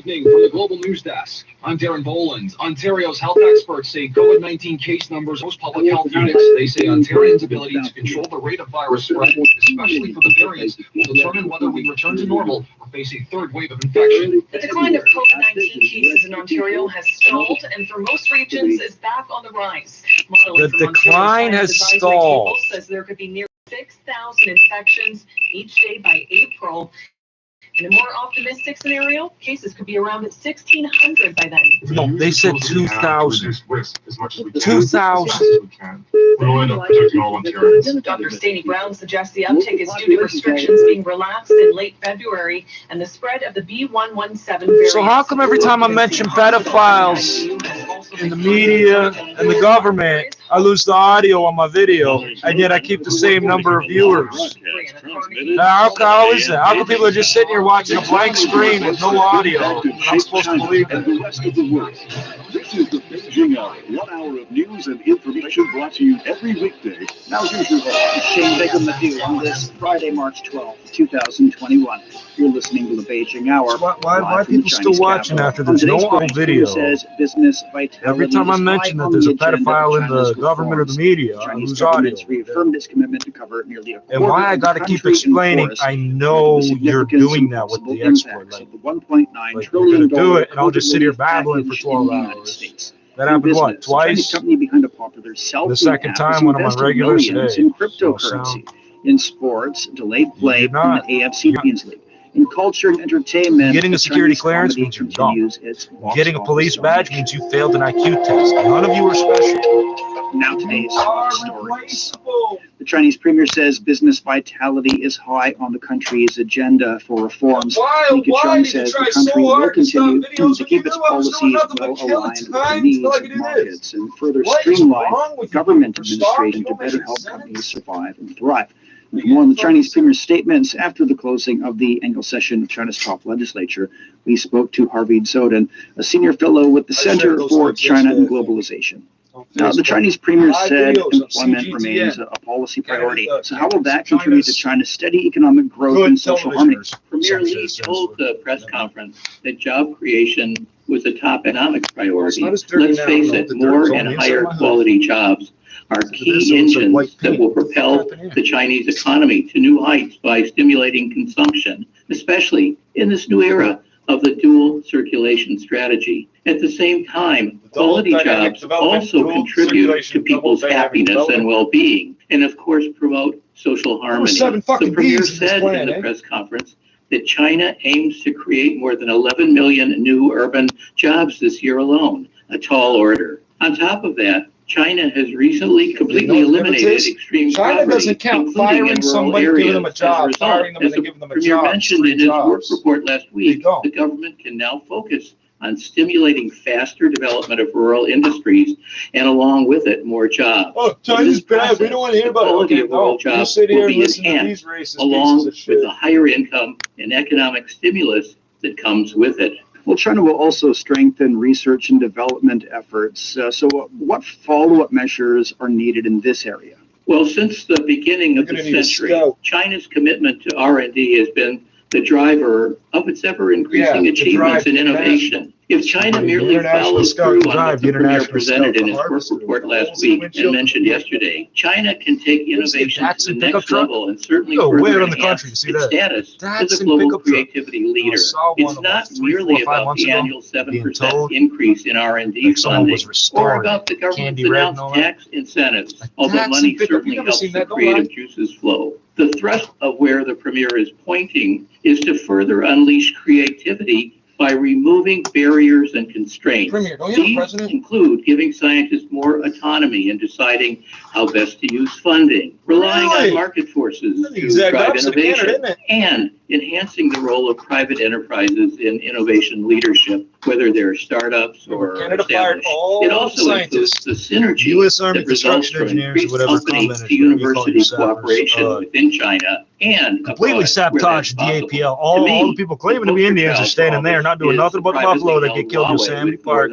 evening from the Global News Desk. I'm Darren Boland. Ontario's health experts say COVID-19 case numbers most public health units. They say Ontarians' ability to control the rate of virus spread, especially for the variants, will determine whether we return to normal or face a third wave of infection. The decline of COVID-19 cases in Ontario has stalled and for most regions is back on the rise. Modeling The decline has stalled. Says there could be near 6,000 infections each day by April. In a more optimistic scenario, cases could be around 1,600 by then. No, they said 2,000. 2,000. We'll end up protecting all Ontarians. Dr. Staney Brown suggests the uptick is due to restrictions being relaxed in late February and the spread of the B117 variant. So how come every time I mention pedophiles in the media and the government, I lose the audio on my video, and yet I keep the same number of viewers? How is that? How come people are just sitting here watching a blank screen with no audio? I'm supposed to believe it. The rest of the world. This is the Beijing Hour, 1 hour of news and information brought to you every weekday. Now here's your host, Shane Bacon with you on this Friday, March 12th, 2021. You're listening to the Beijing Hour. Why are people still watching after there's no video? Says business vitality. Every time I mention that there's a pedophile in the government or the media, I lose audio. Reaffirmed its commitment to cover nearly a quarter. And why I got to keep explaining, I know you're doing that with the export. Like, the $1.9 you're trillion gonna do it, and I'll just sit here babbling for 12 hours. That happened what, twice? Company behind a popular cell The second time when I'm on regular today. In cryptocurrency, in sports, delayed play in the AFC Champions League. In culture and entertainment, getting a security clearance means you're dumb. Getting a police badge means you failed an IQ test. None of you are special. Now today's top stories. The Chinese premier says business vitality is high on the country's agenda for reforms. Li Keqiang says the country will continue to keep its policies well aligned with the needs of markets and further streamline government administration to better help companies survive and thrive. More on the Chinese premier's statements after the closing of the annual session of China's top legislature. We spoke to Harvey Zoden, a senior fellow with the Center for China and Globalization. Now, the Chinese premier said employment remains a policy priority. So how will that contribute to China's steady economic growth and social harmony? Premier Li told the press conference that job creation was a top economic priority. Let's face it, more and higher quality jobs are key engines that will propel the Chinese economy to new heights by stimulating consumption, especially in this new era of the dual circulation strategy. At the same time, quality jobs also contribute to people's happiness and well-being, and of course promote social harmony. The premier said in the press conference that China aims to create more than 11 million new urban jobs this year alone, a tall order. On top of that, China has recently completely eliminated extreme poverty, including in rural areas. As a result, as the premier mentioned in his work report last week, the government can now focus on stimulating faster development of rural industries and along with it more jobs. Oh, China's bad. We don't want to hear about it. Quality of rural jobs will be enhanced along with the higher income and economic stimulus that comes with it. Well, China will also strengthen research and development efforts. So what follow-up measures are needed in this area? Well, since the beginning of the century, China's commitment to R&D has been the driver of its ever-increasing achievements in innovation. If China merely follows through on what the premier presented in his work report last week and mentioned yesterday, China can take innovation to the next level and certainly further enhance its status as a global creativity leader. It's not merely about the annual 7% increase in R&D funding or about the government's announced tax incentives, although money certainly helps the creative juices flow. The thrust of where the premier is pointing is to further unleash creativity by removing barriers and constraints. These include giving scientists more autonomy in deciding how best to use funding, relying on market forces to drive innovation, and enhancing the role of private enterprises in innovation leadership, whether they're startups or established. It also includes the synergy that results from increased company-to-university cooperation within China and completely sabotaged the APL. All the people claiming to be Indians are standing there, not doing nothing but buffalo that get killed in Yosemite Park.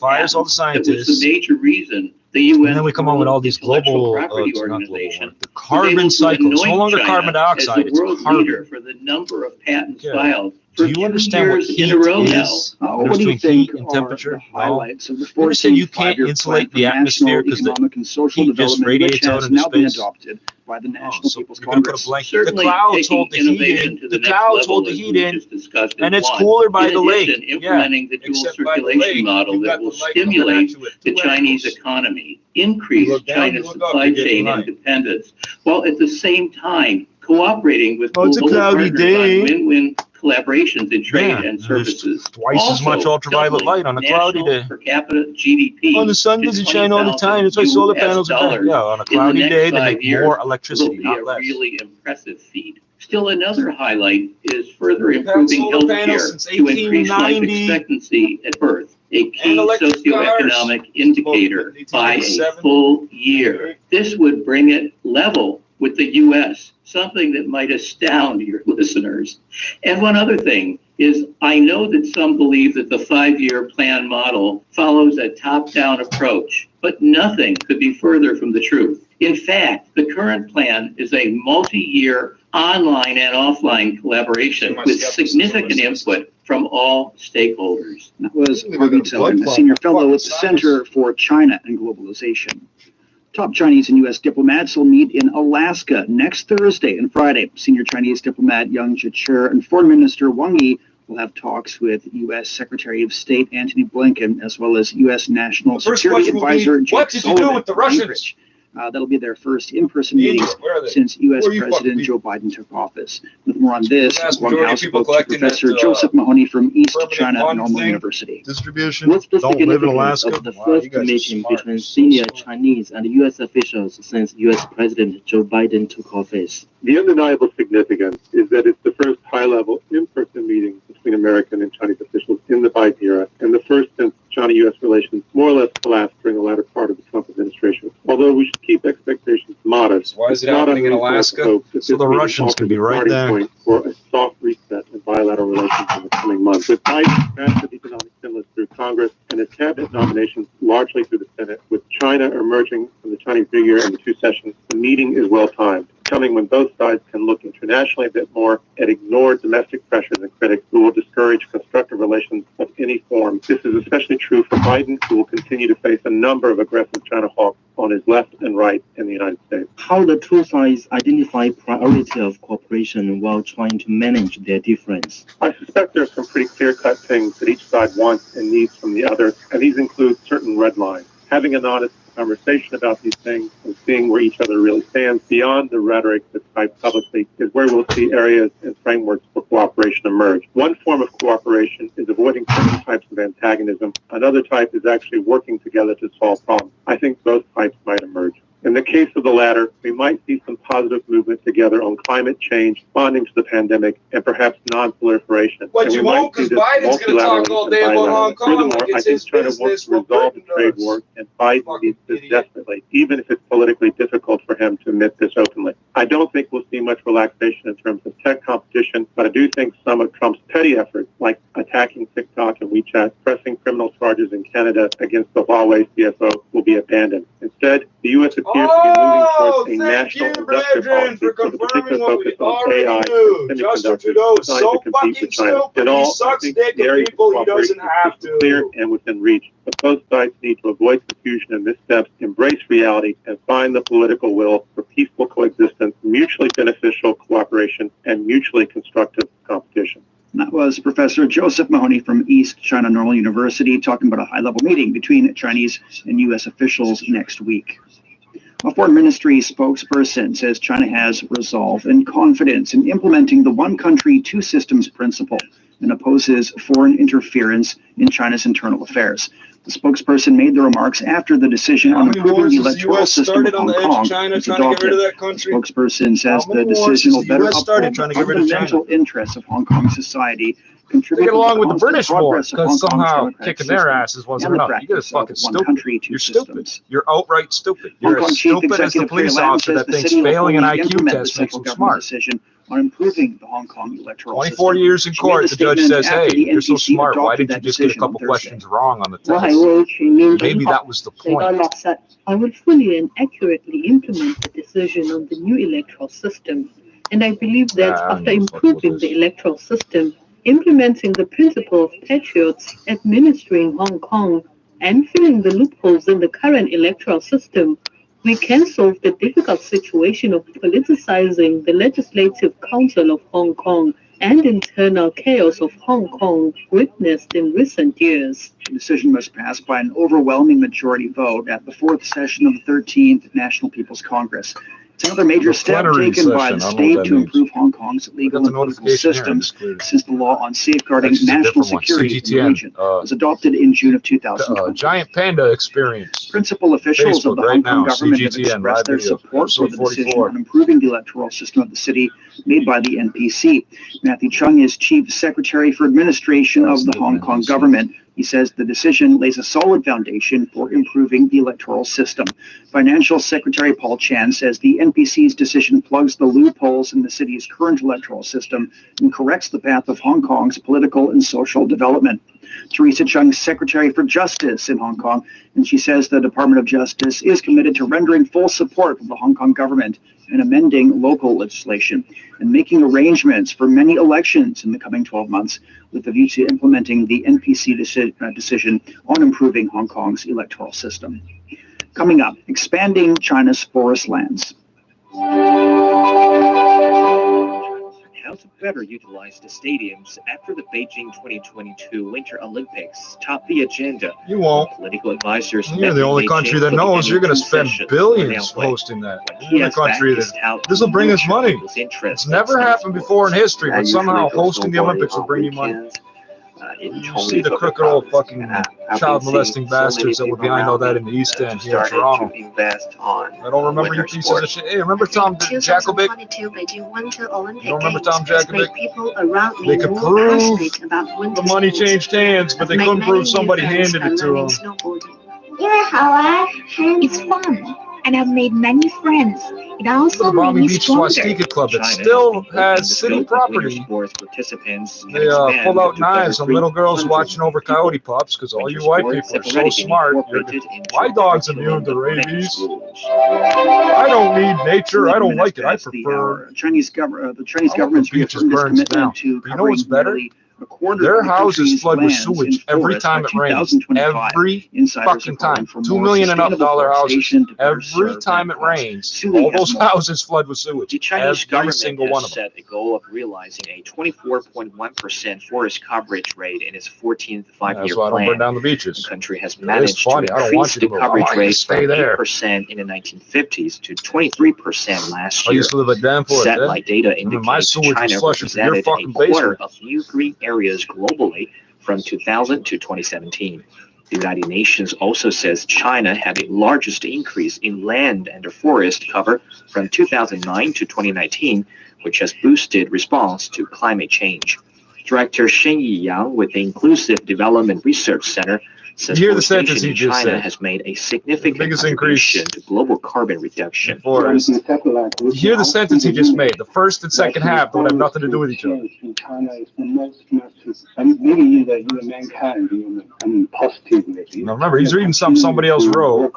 Fires all the scientists. It was the major reason the UN and then we come on with all these global, the carbon cycle. It's no longer carbon dioxide, it's carbon. For the number of patents filed for Do you 2 understand what years heat in a row now. is? What do you think Heat and are temperature? the highlights of the You understand you 14th can't five-year insulate plan the for atmosphere national, because the economic, and social heat just development, which radiates out has into now been space? adopted by the Oh, National so People's you're gonna put a Congress? blanket. The Certainly, clouds taking hold the heat innovation in. to The the next clouds hold level, the as heat we in, just discussed, and is it's one. cooler by In the lake. addition, Yeah, implementing the dual except by the circulation lake, model you've that got will the lake coming stimulate at you with the 2 Chinese angles. economy, You increase look down, China's you look up, supply you're getting chain light. independence, while at the same time cooperating with Oh, it's a global cloudy partners day. on win-win collaborations in trade Yeah, and there's services. twice as much Also, ultraviolet doubling light on a cloudy national day. per capita GDP Oh, the sun to doesn't shine all the time. That's why 20,000 solar US panels are better. dollars Yeah, on a in the cloudy next day, they 5 make years more will electricity, be not a less. really impressive feat. Still, another highlight is further We've had improving solar panels healthcare since to increase life 1890. expectancy at birth, a key And electric socioeconomic indicator by a 1887. full year. This would bring it level with the U.S., something that might astound your listeners. And one other thing is, I know that some believe that the 5-year plan model follows a top-down approach, but nothing could be further from the truth. In fact, the current plan is a multi-year online and offline collaboration with significant input from all stakeholders. That was Harvey Tillman, a senior fellow at the Center for China and Globalization. Top Chinese and U.S. diplomats will meet in Alaska next Thursday and Friday. Senior Chinese diplomat Yang Jiechi and Foreign Minister Wang Yi will have talks with U.S. Secretary of State Antony Blinken, as well as U.S. National Security Advisor Jake Sullivan. What did you do with the Russians? That'll be their first in-person meetings since U.S. President Joe Biden took office. With more on this, Guangzhou spoke to Professor Joseph Mahoney from East China Normal University. Distribution. What's the Don't live in significance Alaska. of the Wow, first you guys are meeting smart. between So senior smart. Chinese and U.S. officials since U.S. President Joe Biden took office? The undeniable significance is that it's the first high-level in-person meeting between American and Chinese officials in the Biden era, and the first since China-U.S. relations more or less collapsed during the latter part of the Trump administration. Although we should keep expectations modest, Why is it it's not happening in unreasonable to Alaska? hope that So this the meeting Russians offers can be a right starting there. point for a soft reset in bilateral relations in the coming months. With Biden's massive economic stimulus through Congress and his cabinet nominations largely through the Senate, with China emerging from the Chinese New Year and the 2 sessions, the meeting is well-timed, coming when both sides can look internationally a bit more and ignore domestic pressures and critics who will discourage constructive relations of any form. This is especially true for Biden, who will continue to face a number of aggressive China hawks on his left and right in the United States. How the two sides identify priority of cooperation while trying to manage their difference? I suspect there are some pretty clear-cut things that each side wants and needs from the other, and these include certain red lines. Having an honest conversation about these things and seeing where each other really stands beyond the rhetoric that's typed publicly is where we'll see areas and frameworks for cooperation emerge. One form of cooperation is avoiding certain types of antagonism. Another type is actually working together to solve problems. I think both types might emerge. In the case of the latter, we might see some positive movement together on climate change, responding to the pandemic, and perhaps non-proliferation. But And you we might won't, see because this Biden's going to talk multilaterally all and day about bilaterally. Hong Kong Furthermore, like I it's think his China wants business. to What resolve the Britain trade does. war, and Biden Fucking needs this idiot. desperately, even if it's politically difficult for him to admit this openly. I don't think we'll see much relaxation in terms of tech competition, but I do think some of Trump's petty efforts, like attacking TikTok and WeChat, pressing criminal charges in Canada against the Huawei CFO, will be abandoned. Instead, the U.S. appears to be moving towards a national industrial policy with a particular focus on AI and Justin semiconductors Trudeau is designed so to compete fucking with China. stupid. In He all, I sucks think dick the at areas of people he cooperation doesn't have is clear to. and within reach. But both sides need to avoid confusion and missteps, embrace reality, and find the political will for peaceful coexistence, mutually beneficial cooperation, and mutually constructive competition. That was Professor Joseph Mahoney from East China Normal University talking about a high-level meeting between Chinese and U.S. officials next week. A foreign ministry spokesperson says China has resolve and confidence in implementing the one country, two systems principle and opposes foreign interference in China's internal affairs. The spokesperson made the remarks after the decision on improving the electoral system of Hong Kong was adopted. The spokesperson says the decision will better uphold the fundamental interests of Hong Kong society, contribute Get along with the constant British more, progress of Hong because Kong's somehow democratic kicking their system asses wasn't and the enough. You guys practice fucking of one stupid. country, two You're stupid. systems. You're outright stupid. Hong You're Kong as Chief stupid as the Executive police Carrie Lam officer says that the thinks city will failing an fully IQ implement the test makes central him government smart. decision on improving the Hong Kong electoral 24 system. years in She made court, the judge statement says, after hey, the you're so NPC smart. Why adopted did you that just get a decision on couple Thursday. questions wrong on the test? Maybe that was the point. I will fully and accurately implement the decision on the new electoral system. And I believe that after improving the electoral system, implementing the principle of patriots, administering Hong Kong, and filling the loopholes in the current electoral system, we can solve the difficult situation of politicizing the Legislative Council of Hong Kong and internal chaos of Hong Kong witnessed in recent years. The decision was passed by an overwhelming majority vote at the 4th session of the 13th National People's Congress. It's another major step taken by the state to improve Hong Kong's legal and political systems since the law on safeguarding national security in the region was adopted in June of 2020. Giant Panda experience. Principal officials of the Hong Kong government have expressed their support for the decision on improving the electoral system of the city made by the NPC. Matthew Chung is Chief Secretary for Administration of the Hong Kong government. He says the decision lays a solid foundation for improving the electoral system. Financial Secretary Paul Chan says the NPC's decision plugs the loopholes in the city's current electoral system and corrects the path of Hong Kong's political and social development. Teresa Chung, Secretary for Justice in Hong Kong, and she says the Department of Justice is committed to rendering full support of the Hong Kong government and amending local legislation and making arrangements for many elections in the coming 12 months with a view to implementing the NPC decision on improving Hong Kong's electoral system. Coming up, expanding China's forest lands. How to better utilize the stadiums after the Beijing 2022 Winter Olympics top the agenda. You won't. Political advisors. You're the only country that knows you're going to spend billions hosting that. You're the country that this will bring us money. It's never happened before in history, but somehow hosting the Olympics will bring you money. You see the crooked old fucking child molesting bastards that were behind all that in the East End here in Toronto. I don't remember you pieces of shit. Hey, remember Tom Jakovic? You don't remember Tom Jakovic? They could prove the money changed hands, but they couldn't prove somebody handed it to them. It's fun, and I've made many friends. It also the Bombay made me Beach stronger. Swastika Club that still has city property. They pull out knives on little girls watching over coyote pups because all you white people are so smart. My dog's immune to rabies. I don't need nature. I don't like it. I prefer. The Chinese government's commitment to you know what's better? Their houses flood with sewage every time it rains. Every fucking time. $2 million and up dollar houses. Every time it rains, all those houses flood with sewage. The Chinese government single one has of them. set a goal of realizing a 24.1% forest coverage rate in its 14th five-year That's why I don't plan. burn down the beaches. The country has managed to I don't want increase you the to go. coverage I want you to rate stay from there. 8% in the 1950s to 23% last I year. used to live at Danforth. Satellite data my indicates sewage was China flushing through your represented fucking a quarter basement. of new green areas globally from 2000 to 2017. The United Nations also says China had the largest increase in land and forest cover from 2009 to 2019, which has boosted response to climate change. Director Shen Yiyang with the Inclusive Development Research Center says You hear the sentence forestation he in just China said. has made a significant biggest contribution to global carbon reduction. Forest. You hear the sentence he just made. The first and second half don't have nothing to do with each other. In China is the most massive, and maybe in the mankind, positively. Now remember, he's reading something somebody else wrote.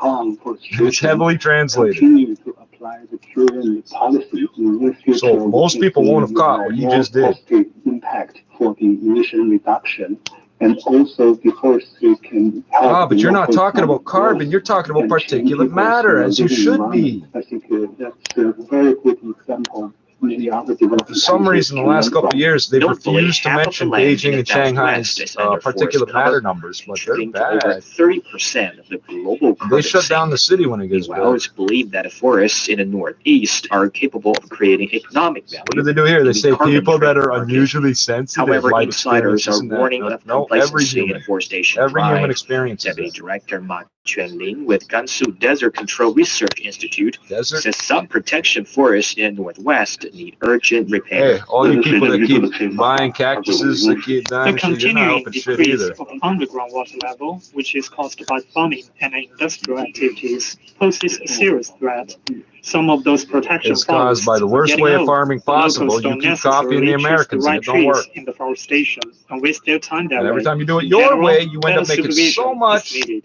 It's heavily translated. Continue to apply the children policy in the future. So most people won't have caught what you just did. Positive impact for the emission reduction. And also the forestry can help. But you're not talking about carbon. You're talking about particulate matter, as you should be. I think that's a very good example. For some reason, the last couple of years, they've refused to mention Beijing and Shanghai's particulate matter numbers, but they're bad. Over 30% of the global carbon They shut down the city when it gets Meanwhile, bad. it's believed that forests in the northeast are capable of creating economic value. What do they do here? They say carbon people that are market. unusually sensitive. However, light insiders are experiences and that. warning of No, every complacency in human. forestation Every drive. human experience. Deputy Director Ma Quanling with Gansu Desert Control Research Institute says some protection forests in the northwest need urgent repair. Hey, all you people that keep buying cactuses that keep The dying, so you're not continuing helping shit decrease either. of underground water level, which is caused by farming and industrial activities, poses a serious threat. Some of those protection It's caused by the worst way of farming possible. You keep copying the Americans and it don't work. in the forestation and waste their time that And every way. time you do it In your general, way, you end up better making so supervision is much needed.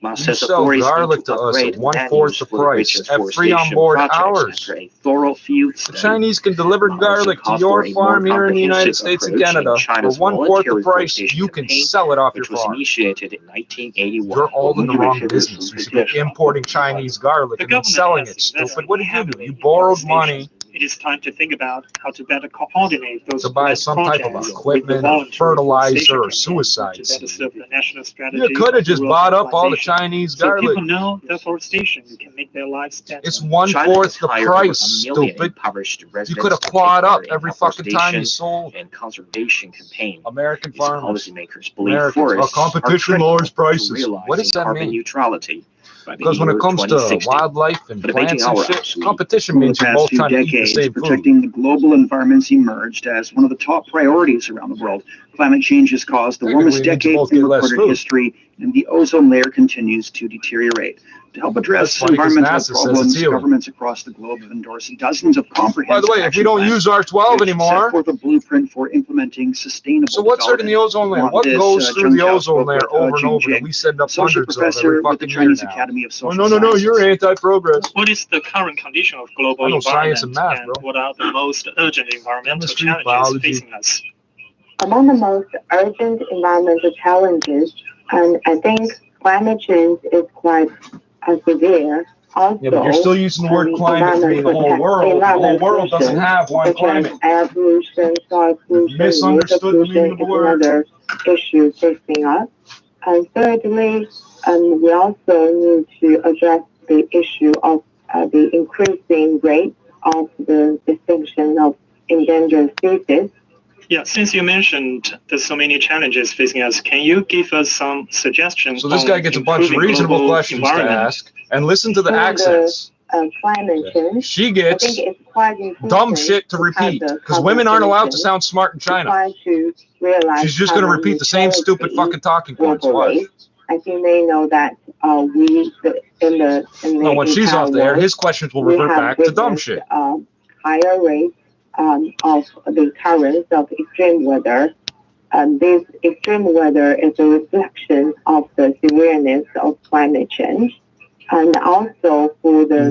Ma You says sell authorities garlic need to to us upgrade at 1/4 the price at free on board hours. A thorough field The study. Chinese can deliver garlic to your farm here in the United States and Canada for 1/4 the price. You can sell it off your Which was farm. initiated in 1981. You're all in the wrong business. You should be importing Chinese garlic and then selling it, stupid. What did you do? You borrowed money It is time to think about how to better coordinate those to buy some type of projects equipment, with the or voluntary fertilizer, or deforestation suicide campaign to better seed. serve the national strategy You could have of just rural bought up all the colonization. Chinese So garlic. people know deforestation can make their lives better. It's China 1/4 has the hired price, over 1 million stupid. impoverished You residents could have to take clawed up part in every fucking time you afforestation sold. and conservation campaign. American These farmers. policymakers believe Americans. forests Competition are lowers critical prices. to realizing What does that carbon mean? neutrality by the Because when year it comes to 2060. wildlife and For the plants Beijing and Hour, shit, I'm competition Over the means you're past both few trying to eat the decades, same food. protecting the global environment's emerged as one of the top priorities around the world. Climate change has caused the warmest Technically, it means you decade both in get less recorded food. history, and the ozone layer continues to deteriorate. To help address That's funny, 'cause environmental NASA says it's problems, healing. governments across the globe have endorsed dozens of comprehensive By the way, if we action don't plans use R12 which anymore, set forth a blueprint for implementing sustainable so what's hurting the ozone layer? development. What On this, goes through the Zheng Zhao ozone spoke layer with, over and Jing over that Jing, we send up associate hundreds of every professor with the fucking year Chinese now? Academy of Oh, Social no, Sciences. you're anti-progress. What is the current condition of global I know science environment, and math, bro. what are the most urgent environmental Chemistry, challenges biology. facing us? Among the most urgent environmental challenges, and I think climate change is quite severe. Also, Yeah, but you're still using the word climate to mean the whole world. The whole world doesn't have one climate. Air pollution, soil pollution, misunderstood water the meaning pollution of the is word. another issue facing us. And thirdly, we also need to address the issue of the increasing rate of the extinction of endangered species. Yeah, since you mentioned there's so many challenges facing us, can you give us some suggestions? So this guy gets a bunch of reasonable questions to ask, and listen to the accents. Climate change. She I gets think it's quite important dumb shit to have repeat, the because women aren't allowed to conversation sound smart in to China. try to realize She's just going to carbon repeat the same stupid neutrality fucking talking points. Watch. globally. As you may know that No, when she's off the air, his questions will revert back to dumb shit. Higher rates of the occurrence of extreme weather. This extreme weather is a reflection of the severeness of climate change, and also for the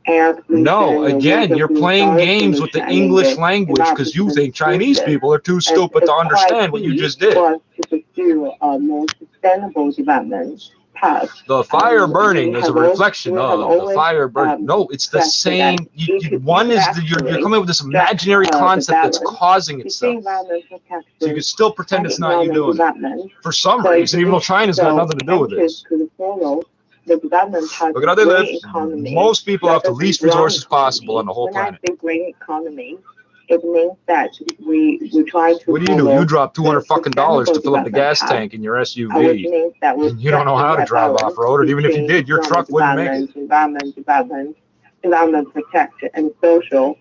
air pollution. No, again, you're playing games with the English language because you think Chinese people are too stupid to understand what you just did. For us to pursue a more sustainable development path. The fire burning is a reflection of the fire burning. No, it's the same. One is you're coming up with this imaginary concept that's causing itself. So you can still pretend it's not you doing it. For some reason, even though China's got nothing to do with this. Look at how they live. Most people have the least resources possible on the whole planet. When I say green economy, it means that we try to. What do? You drop $200 fucking to fill up the gas tank in your SUV, and you don't know how to drive off road, or even if you did, your truck wouldn't make it. Development, protection, and social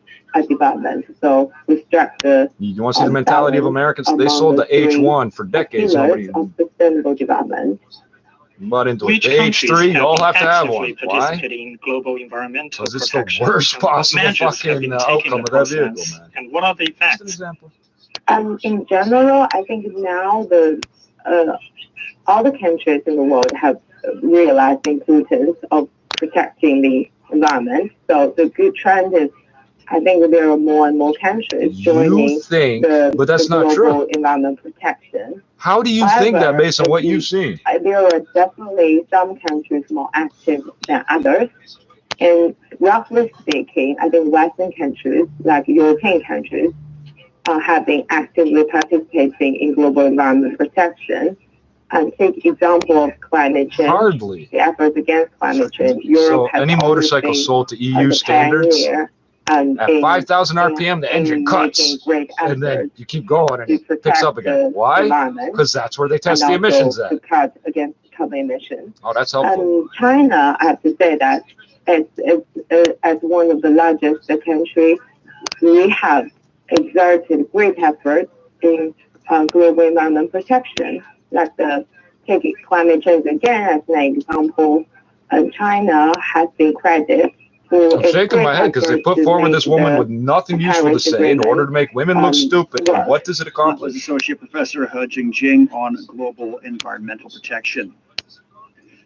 development. So we struck the. You want to see the mentality of Americans? They sold the H1 for decades. Nobody sustainable development. But into Which the H3, you all have to have one. Why? In global environmental because it's the worst possible fucking outcome of that vehicle, man. And what are the effects? Just an example. In general, I think now all the countries in the world have realized the importance of protecting the environment. So the good trend is, I think there are more and more countries joining but that's not true. Environment protection. How do you think that based on what you've seen? There are definitely some countries more active than others. And roughly speaking, I think Western countries, like European countries, have been actively participating in global environment protection. And take example of climate change. Hardly. The efforts against climate change. Europe so any motorcycle sold to EU standards, at 5,000 RPM, the engine cuts, and then you keep going and it picks up again. Why? Because that's where they test the emissions at. To cut against carbon emissions. Oh, that's helpful. China, I have to say that as one of the largest countries, we have exerted great efforts in global environment protection. Like take climate change again as an example. China has been credited. I'm shaking my head because they put forward this woman with nothing useful to say in order to make women look stupid. And what does it accomplish? Associate Professor Jing Jing on global environmental protection.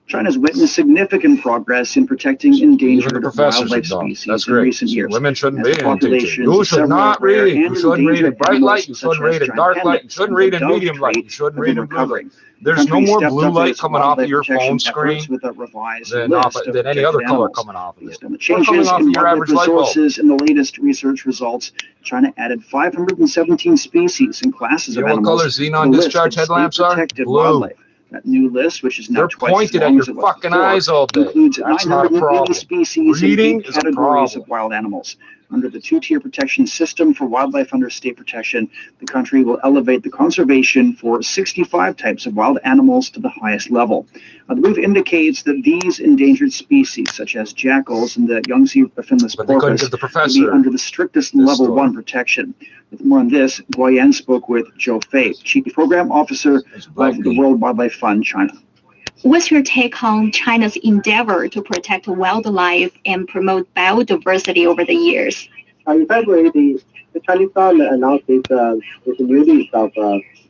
China's witnessed significant progress in protecting endangered wildlife species in recent years. Women shouldn't be in teaching. Populations You of should several not rare read. and You shouldn't read in endangered bright light. You animals, shouldn't such as read in giant dark light. You pandas shouldn't and read the in dove medium light. trait You shouldn't have read been in blue light. recovering. There's The no country more stepped blue up light its coming off of wildlife your protection phone screen efforts with a revised than list of any other protected color animals. coming off of it. Based on the Or coming changes off in of your wildlife average light bulb. resources in the latest research results, China added 517 species and classes You of know what color animals to xenon the list discharge of headlamps are? state-protected Blue. wildlife. That new list, which is now They're twice as pointed long at your as it was fucking before, eyes all day. includes That's not a 980 problem. species Reading and 8 is a categories problem. of wild animals. Under the two-tier protection system for wildlife under state protection, the country will elevate the conservation for 65 types of wild animals to the highest level. The move indicates that these endangered species, such as jackals and the Yangtze finless porpoise, will be under the strictest level 1 protection. With more on this, Guoyan spoke with Zhou Fei, Chief Program Officer of the World Wildlife Fund, China. What's your take on China's endeavor to protect wildlife and promote biodiversity over the years? In February, the Chinese government announced its new list of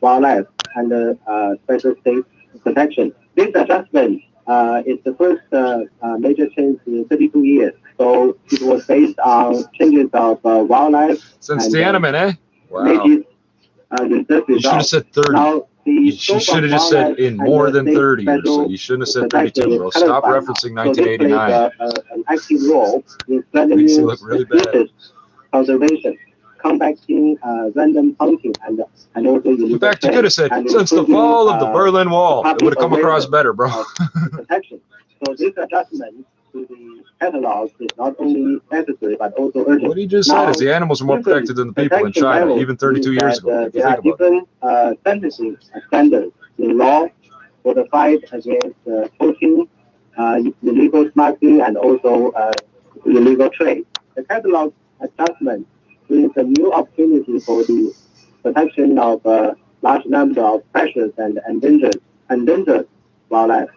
wildlife and special state protection. This adjustment is the first major change in 32 years. So it was based on changes of wildlife. Since Tiananmen, eh? Wow. You should have said 30. Now, you should have just said in more than 30 years. So you shouldn't have said 32, bro. Stop referencing 1989. An active role in Makes you look really bad. Conservation, combating random hunting, and also in fact, you could have said since the fall of the Berlin Wall. It would have come across better, bro. Protection. So this adjustment to the catalog is not only necessary but also urgent. What he just said is the animals are more protected than the people in China, even 32 years ago. There are different sentencing standards in law for the fight against poaching, illegal smuggling, and also illegal trade. The catalog adjustment brings a new opportunity for the protection of large number of precious and endangered wildlife.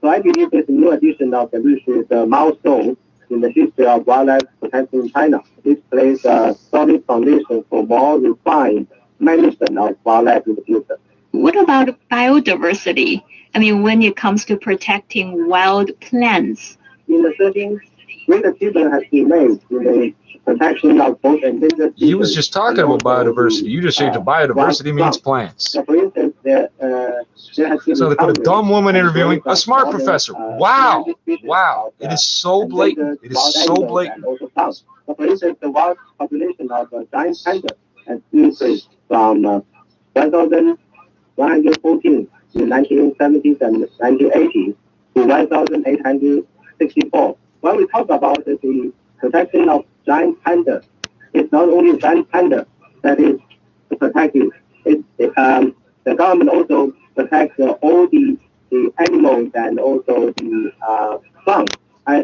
So I believe this new addition of the list is a milestone in the history of wildlife protection in China. This lays a solid foundation for more refined management of wildlife in the future. What about biodiversity? I mean, when it comes to protecting wild plants? In the setting, great achievement has been made in the protection of both endangered species. He was just talking about biodiversity. You just said biodiversity means plants. So for instance, there has been so they put a dumb woman interviewing a smart professor. Wow. Wow. It is so blatant. It is so blatant. So for instance, the wild population of giant panda has increased from 1,114 in the 1970s and 1980s to 1,864. When we talk about the protection of giant panda, it's not only giant panda that is protected. The government also protects all the animals and also the plants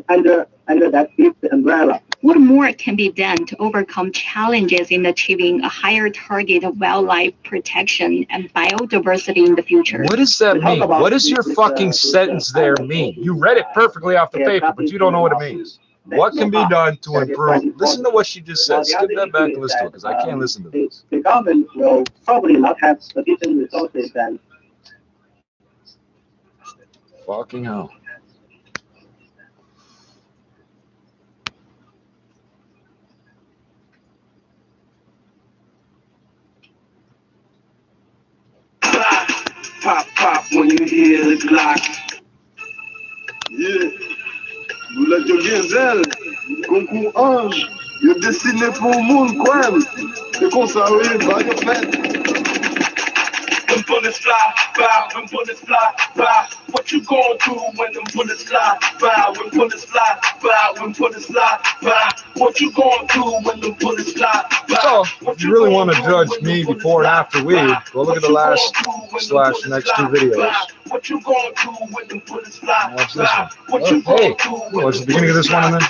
under that big umbrella. What more can be done to overcome challenges in achieving a higher target of wildlife protection and biodiversity in the future? What does that mean? What does your fucking sentence there mean? You read it perfectly off the paper, but you don't know what it means. What can be done to improve? Listen to what she just said. Skip that back and listen to it, because I can't listen to this. The government will probably not have sufficient resources and fucking hell. Pop, pop when you hear the Glock. Yeah. Boulette Genzel, concours ange, il destiné pour le monde, quoi. C'est comme ça, oui, bah, il fait. Them bullets fly by, when bullets fly by. What you going through when them bullets fly by? When bullets fly by, when bullets fly by. What you going through when them bullets fly by? So, if you really want to judge me before and after weed, go look at the last / next two videos. What you going through when them bullets fly? Watch this one. Oh, hey, watch the beginning of this one and then.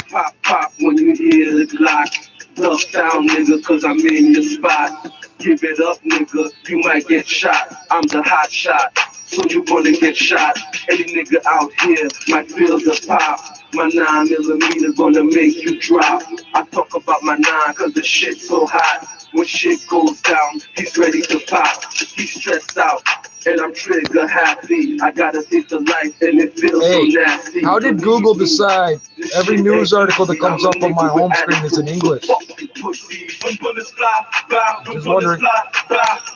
Pop, pop when you hear the Glock. Bust down, nigga, cause I'm in your spot. Give it up, nigga, you might get shot. I'm the hot shot, so you gonna get shot. Any nigga out here might feel the pop. My 9mm gonna make you drop. I talk about my 9 cause the shit's so hot. When shit goes down, he's ready to pop. He's stressed out, and I'm trigger happy. I gotta save the life, and it feels so nasty. How did Google decide every news article that comes up on my home screen is in English? Just wondering.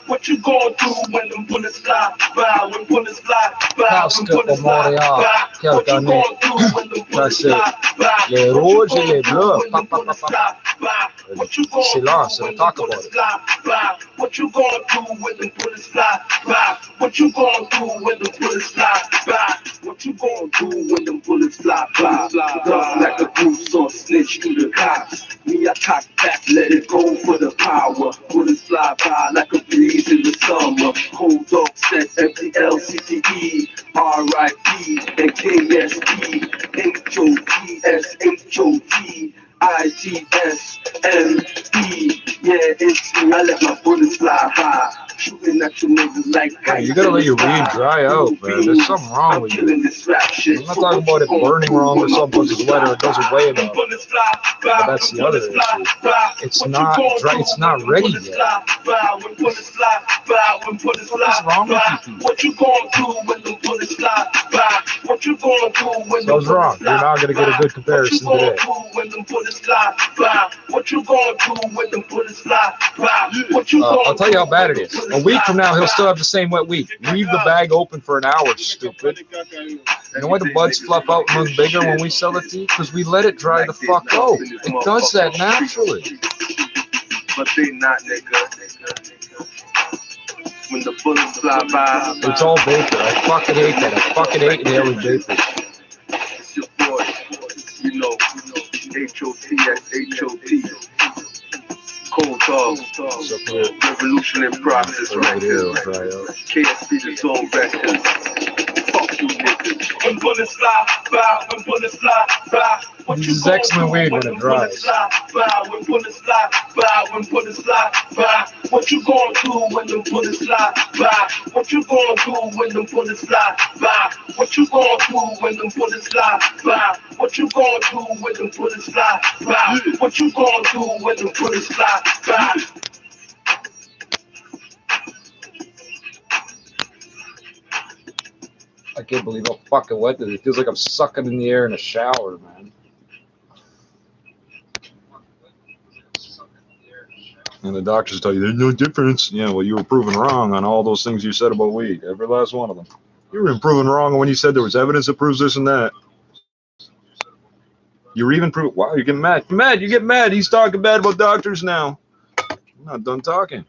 What you going through when them bullets fly by? When bullets fly by, when bullets fly by. What you going through when them bullets fly by? Les rouges et les bleus. What you going Silence, through when talk them about bullets it. fly by? What you going through when them bullets fly by? What you going through when them bullets fly by? What you going through when them bullets fly by? Dust like a goose or snitch to the cops. Me, I cock back, let it go for the power. Bullets fly by like a breeze in the summer. Cold dog set FDLCTE, RIP, and KSP, HOTSHOT. ITSME, yeah, it's me. I let my bullets fly by, shooting at you niggas like Hey, you gotta let your weed dry out, man. There's something wrong with you. I'm not talking about it burning wrong or something because it's wet or it doesn't weigh enough. But that's the other issue. It's not dry. It's not ready yet. What's wrong with you people? What you going through when the bullets fly by? What you going through when So I was wrong. You're not gonna get a good comparison today. What you going through when the bullets fly by? What you I'll tell you how bad it is. A week from now, he'll still have the same wet week. Leave the bag open for an hour, stupid. You know why the buds fluff out and look bigger when we sell it to you? Because we let it dry the fuck out. It does that naturally. But they not, nigga. When the bullets fly by, it's all vapor. I fucking hate that. I fucking hate inhaling vapor. It's your boy, you know, HOTSHOT. Cold dog, revolution in process right here. KSP the Soul Records. Fuck you niggas. When bullets fly by, when bullets fly by. This is excellent weed when it dries. When bullets fly by, when bullets fly by. What you going through when the bullets fly by? What you going through when the bullets fly by? What you going through when the bullets fly by? What you going through when the bullets fly by? What you going through when the bullets fly by? I can't believe how fucking wet this is. It feels like I'm sucking in the air in a shower, man. And the doctors tell you there's no difference. Yeah, well, you were proven wrong on all those things you said about weed. Every last one of them. You were proven wrong when you said there was evidence that proves this and that. You were even proved. Wow, you're getting mad. You get mad. He's talking bad about doctors now. I'm not done talking.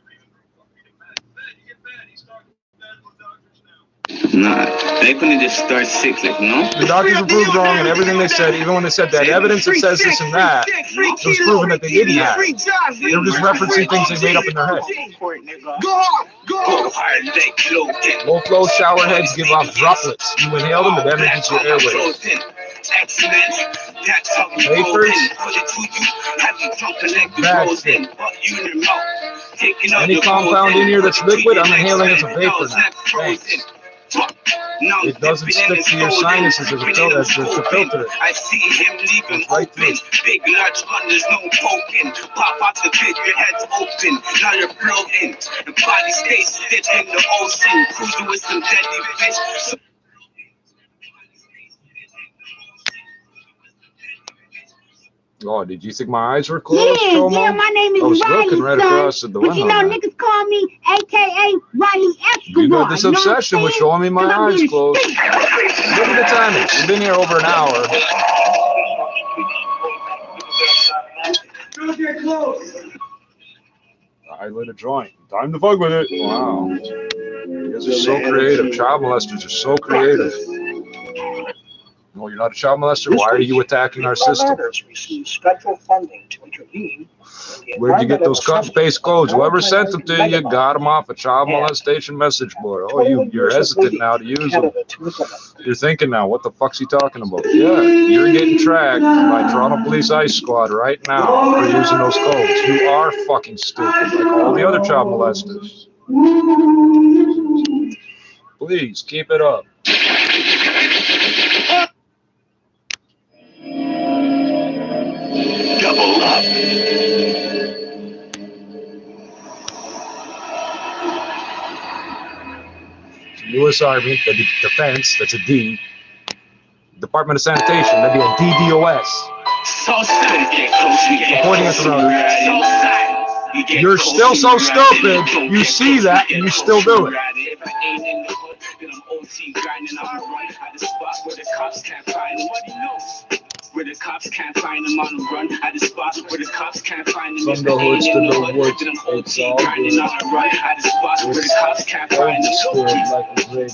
Nah, they couldn't just start SICKLY, no? The doctors were proved wrong in everything they said, even when they said that evidence that says this and that, it was proven that they didn't have. They were just referencing things they made up in their head. Low flow shower heads give off droplets. You inhale them, it damages your airways. Vapors, bad shit. Any compound in here that's liquid, I'm inhaling as a vapor now. Thanks. It doesn't stick to your sinuses as a filter. I see him leaving open. Big large gunners, no poking. Pop out the pit, your head's open. Now you're floating. The body stays stiff in the ocean. Cruising with some deadly fish. Oh, did you think my eyes were closed, Tomo? Yeah, my name is I was Riley, looking right son. across at the But window. you know, Man. niggas call me AKA Riley Escobar. You got this obsession with showing me my eyes closed. Look at the timing. We've been here over an hour. I lit a joint. Time to fuck with it. Wow. You guys are so creative. Child molesters are so creative. No, you're not a child molester. Why are you attacking our system? Federal funding to intervene. Where'd you get those cut-and-paste codes? Whoever sent them to you got them off a child molestation message board. Oh, you're hesitant now to use them. You're thinking now, what the fuck's he talking about? Yeah, you're getting tracked by Toronto Police ICE Squad right now for using those codes. You are fucking stupid, like all the other child molesters. Please, keep it up. Double up. U.S. Army, that'd be Defense, that's a D. Department of Sanitation, that'd be a DDoS. I'm pointing at the router. You're still so stupid, you see that, and you still do it. Where the cops can't find them on the run. At the spot where the cops can't find them. From the hoods to the woods, it's all good. At the spot where the cops can't find them.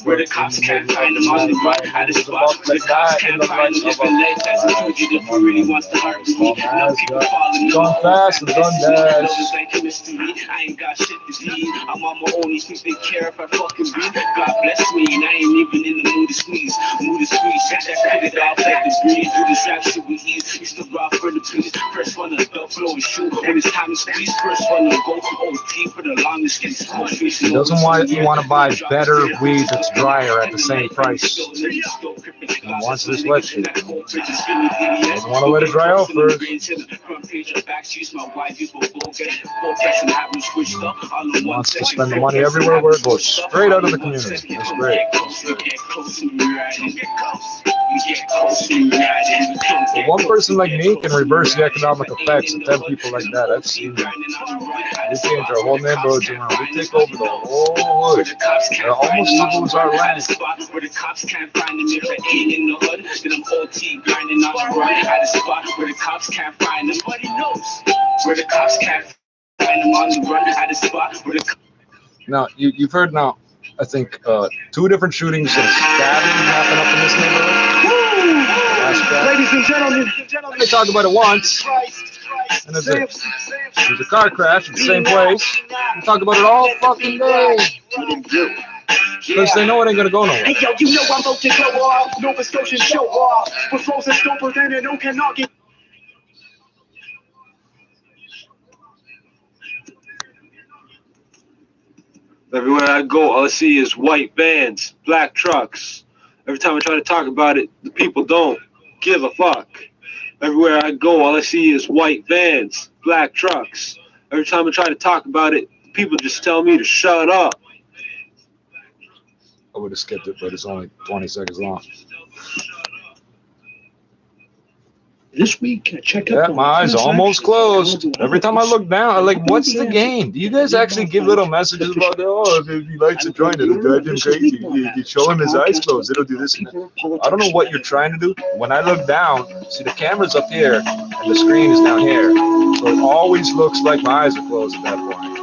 Where the cops can't find them on the run. At the spot where the cops can't find them. Just been late, that's a fugitive who really wants to hurt me. Now people falling done fast and done dash. I ain't got shit to see. I'm on my own, these people care if I fucking breathe. God bless me, and I ain't even in the mood to squeeze. Got that credit off like the breeze. Do this rap shit with ease. Used to rock for the peace. First one to belt flow and shoot. When it's time to squeeze, first one to go OT for the longest. He doesn't want to buy better weed that's drier at the same price. He wants this wet shit. Doesn't want to let it dry out first. He wants to spend the money everywhere where it goes straight out of the community. That's great. But one person like me can reverse the economic effects of 10 people like that. I've seen that. We change our whole neighborhoods around. We take over the whole hood. They almost lose our land. Where the cops can't find them if they ain't in the hood. Then I'm OT grinding on the run. At a spot where the cops can't find them. Nobody knows. Where the cops can't find them on the run. At a spot where the Now, you've heard now, I think, 2 different shootings and stabbing happen up in this neighborhood. Ladies and gentlemen, They talk about it once, and that's it. There's a car crash at the same place. They talk about it all fucking day. Because they know it ain't gonna go nowhere. Hey yo, you know I'm about to go off. Nova Scotian show off. We're frozen stupid and it don't cannot get. Everywhere I go, all I see is white vans, black trucks. Every time I try to talk about it, the people don't give a fuck. Everywhere I go, all I see is white vans, black trucks. Every time I try to talk about it, people just tell me to shut up. I would have skipped it, but it's only 20 seconds long. This week, check out. Yeah, my eyes are almost closed. Every time I look down, I'm like, what's the game? Do you guys actually give little messages about, oh, if he likes to join it, it'll drive him crazy. You show him his eyes closed, it'll do this and that. I don't know what you're trying to do. When I look down, see the camera's up here and the screen is down here. So it always looks like my eyes are closed at that point.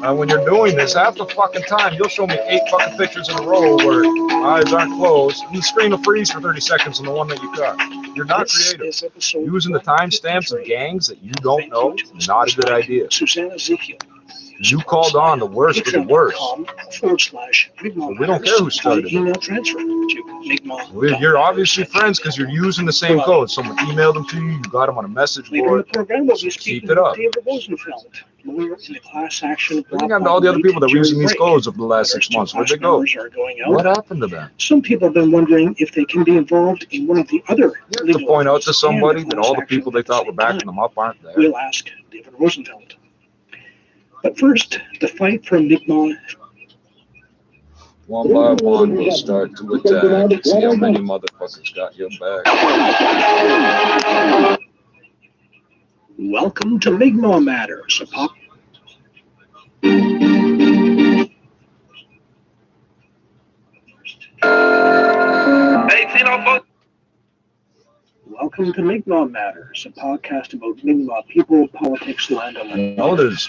Now, when you're doing this, half the fucking time, you'll show me 8 fucking pictures in a row where my eyes aren't closed, and the screen will freeze for 30 seconds on the one that you cut. You're not creative. Using the timestamps of gangs that you don't know, not a good idea. You called on the worst of the worst. But we don't care who started it. You're obviously friends because you're using the same code. Someone emailed them to you, you got them on a message board. Just keep it up. Think of all the other people that were using these codes over the last 6 months. Where'd they go? What happened to them? Some people have been wondering if they can be involved in one of the other. You have to point out to somebody that all the people they thought were backing them up aren't there. We'll ask David Rosenfeld. But first, the fight for Mi'kmaq. One by one, we'll start to attack. See how many motherfuckers got your back. Welcome to Mi'kmaq Matters, a pop. Welcome to Mi'kmaq Matters, a podcast about Mi'kmaq people, politics, land, and Oh, there's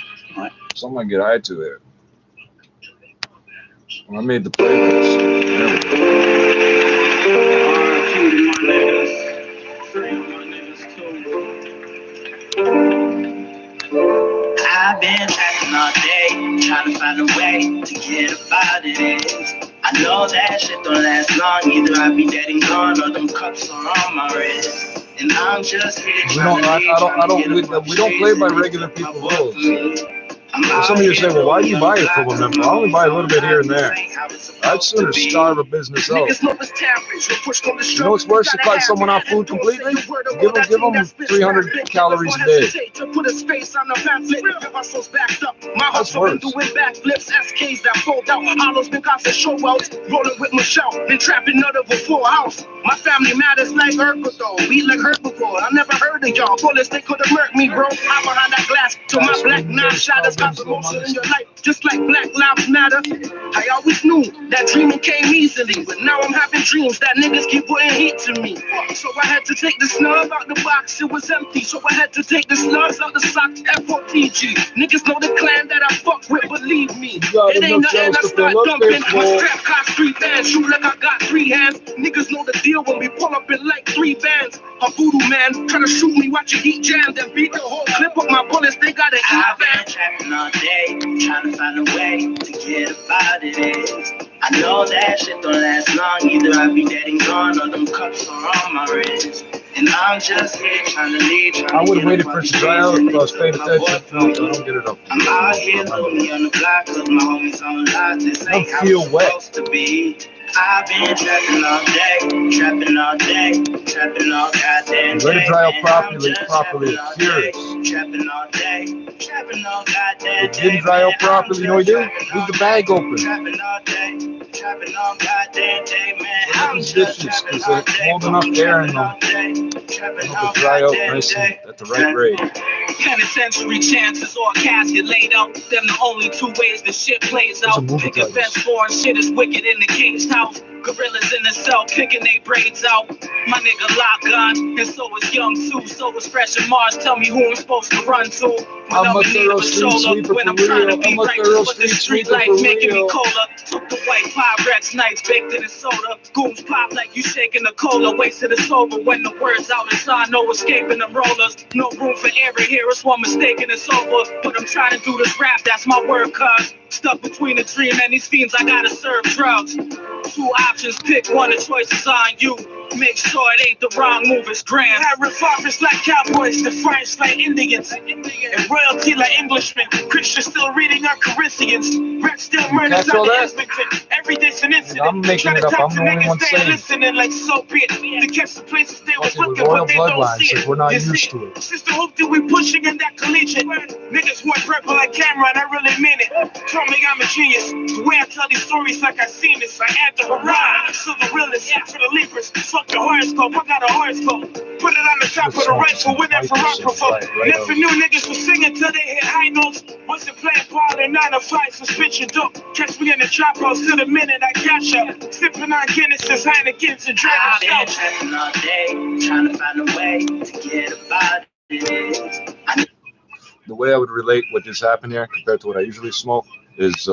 something I get eyed to here. When I made the playlist. I've been acting all day, trying to find a way to get up out of it. I know that shit don't last long, either I be dead and gone or them cups are on my wrist. We don't play by regular people's rules. Some of you say, well, why do you buy it from them? I only buy a little bit here and there. I'd sooner starve a business out. You know what's worse to cut someone off food completely? Give them 300 calories a day. That's worse. My family matters like herbivore. We like herbivore. I never heard of y'all. Bullets, they could have murked me, bro. I'm behind that glass till my black nine shatters. Got promotion in your life, just like Black Lives Matter. I always knew that dreaming came easily, but now I'm having dreams that niggas keep putting heat to me. So I had to take the snub out the box, it was empty. So I had to take the snubs out the socks, FOTG. Niggas know the clan that I fuck with, believe me. It ain't nothing I start dumping. My strap costs 3 bands, shoot like I got 3 hands. Niggas know the deal when we pull up in like 3 bands. A voodoo man trying to shoot me, watch your heat jam, then beat the whole clip of my bullets. They got it. I've been trapping all day, trying to find a way to get about it. I know that shit don't last long. Either I be dead and gone or them cups are on my wrist. And I'm just here trying to lead. I would have waited for it to dry out if I was paying attention. No, I don't get it up. I'm out here lonely on the block cause my homies on live. This ain't how it's supposed to be. I've been trapping all day, trapping all day, trapping all goddamn day. Let it dry out properly, it cures. Trapping all day, trapping all goddamn If it didn't dry out properly, you know what you do? Leave the bag open. Trapping all day, trapping all goddamn day, man. Look at these dishes, because they're holding enough air in them. It'll dry out nice and at the right rate. Penitentiary chances or a casket laid out. Them the only 2 ways the shit plays out. Picket fence foreign shit is wicked in the king's house. Gorillas in the cell picking they braids out. My nigga lock gun, and so is Young too. So is Fresh and Mars. Tell me who I'm supposed to run to. I'm a thorough street sweeper for real. I'm a thorough street sweeper for making me real. colder. Took the white Pyrex nights baked in the soda. Goons pop like you shaking the cola. Wasted the sober when the words out inside. No escaping the rollers. No room for error here. It's one mistake and it's over. But I'm trying to do this rap. That's my word, cuz. Stuck between a dream and these fiends. I gotta serve drugs. 2 options. Pick one. The choice is on you. Make sure it ain't the wrong move. It's grand. Harris office like cowboys. The French like Indians. And royalty like Englishmen. Christians still reading our Corinthians. Red still murders out the Islington. Every day's an incident. I'm making it up. I'm the only one saying it. Listening like so be it. To catch the places they was looking, royal but they don't see bloodlines, it. we're not used to it. Sister, hope that we pushing in that collegiate. Niggas want purple like Cameron. I really mean it. Tell me I'm a genius. The way I tell these stories like I seen this. I add the hurrah. So the realest for the Libras. Fuck the horoscope. I got a horoscope. Put it on the top of the rifle with that Ferrari provoke. Never knew niggas was singing till they hit high notes. Wasn't playing ball in 9 to 5 suspension dope. Catch me in the trap house till the minute I got you. Sipping on Guinnesses, Heinekens, and drinking I've been trapping all day, trying to find a way to get about it. The way I would relate what just happened here compared to what I usually smoke is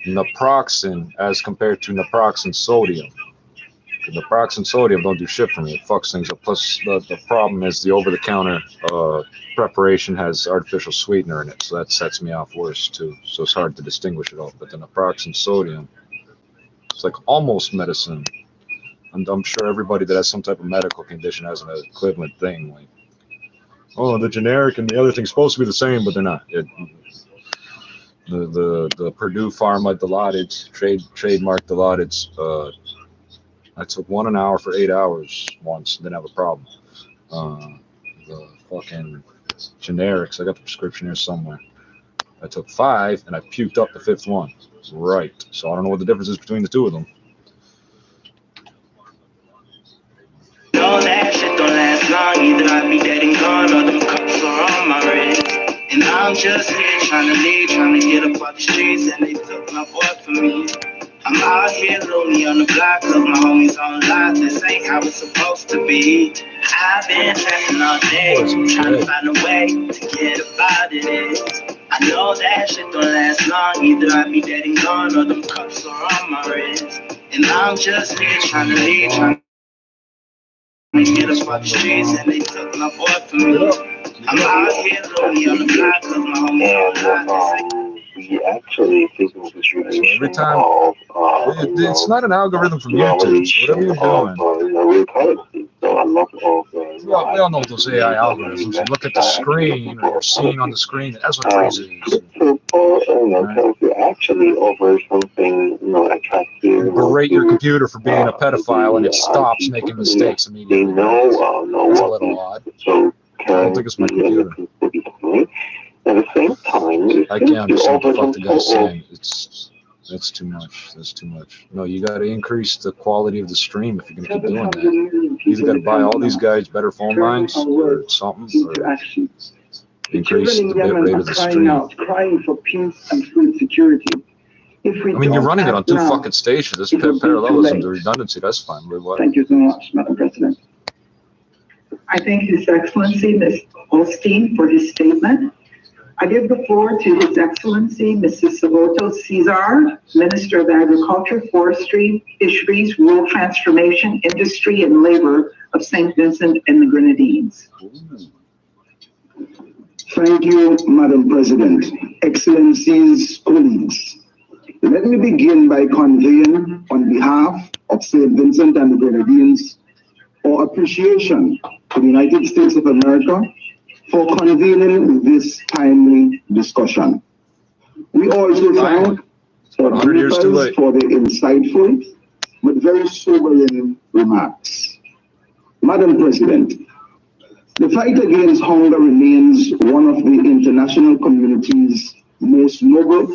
naproxen as compared to naproxen sodium. Naproxen sodium don't do shit for me. It fucks things up. Plus, the problem is the over-the-counter preparation has artificial sweetener in it, so that sets me off worse too. So it's hard to distinguish it all. But the naproxen sodium, it's like almost medicine. I'm sure everybody that has some type of medical condition has an equivalent thing. Like, oh, the generic and the other thing's supposed to be the same, but they're not. The Purdue Pharma Dilaudid, trademark Dilaudid, I took 1 an hour for 8 hours once, didn't have a problem. The fucking generics, I got the prescription here somewhere. I took 5 and I puked up the 5th one. Right. So I don't know what the difference is between the 2 of them. No, that shit don't last long. Either I be dead and gone or them cups are on my wrist. And I'm just here trying to leave, trying to get up off the streets, and they took my boy from me. I'm out here lonely on the block, cause my homies on live. This ain't how it's supposed to be. I've been trapping all day, trying to find a way to get about it. I know that shit don't last long. Either I be dead and gone or them cups are on my wrist. And I'm just here trying to leave, trying to get up off the streets, and they took my boy from me. I'm out here lonely on the block, cause my homies on live. We actually physical distribution every time it's not an algorithm from YouTube. Whatever you're doing. Real currency. So a lot of Well, we all know those AI algorithms. You look at the screen, or you're seeing on the screen, that's what brings it is. So Paul, tells you actually over something, attractive. You berate your computer for being a pedophile, and it stops making mistakes immediately. They know That's a little odd. So I don't think it's my computer. At the same time, I can't understand what the fuck the guy's saying. That's too much. That's too much. No, you got to increase the quality of the stream if you're going to keep doing that. You either got to buy all these guys better phone lines or something, or increase the bit rate of the stream. Crying for peace and food security. I mean, you're running it on two fucking stations. This parallelism, the redundancy, that's fine. Thank you so much, Madam President. I thank His Excellency, Ms. Holstein, for his statement. I give the floor to His Excellency, Mrs. Savoto Cesar, Minister of Agriculture, Forestry, Fisheries, Rural Transformation, Industry, and Labor of St. Vincent and the Grenadines. Thank you, Madam President. Excellencies, colleagues. Let me begin by conveying, on behalf of St. Vincent and the Grenadines, our appreciation to the United States of America for convening this timely discussion. We also thank our speakers for the insightful but very sobering remarks. Madam President, the fight against hunger remains one of the international community's most noble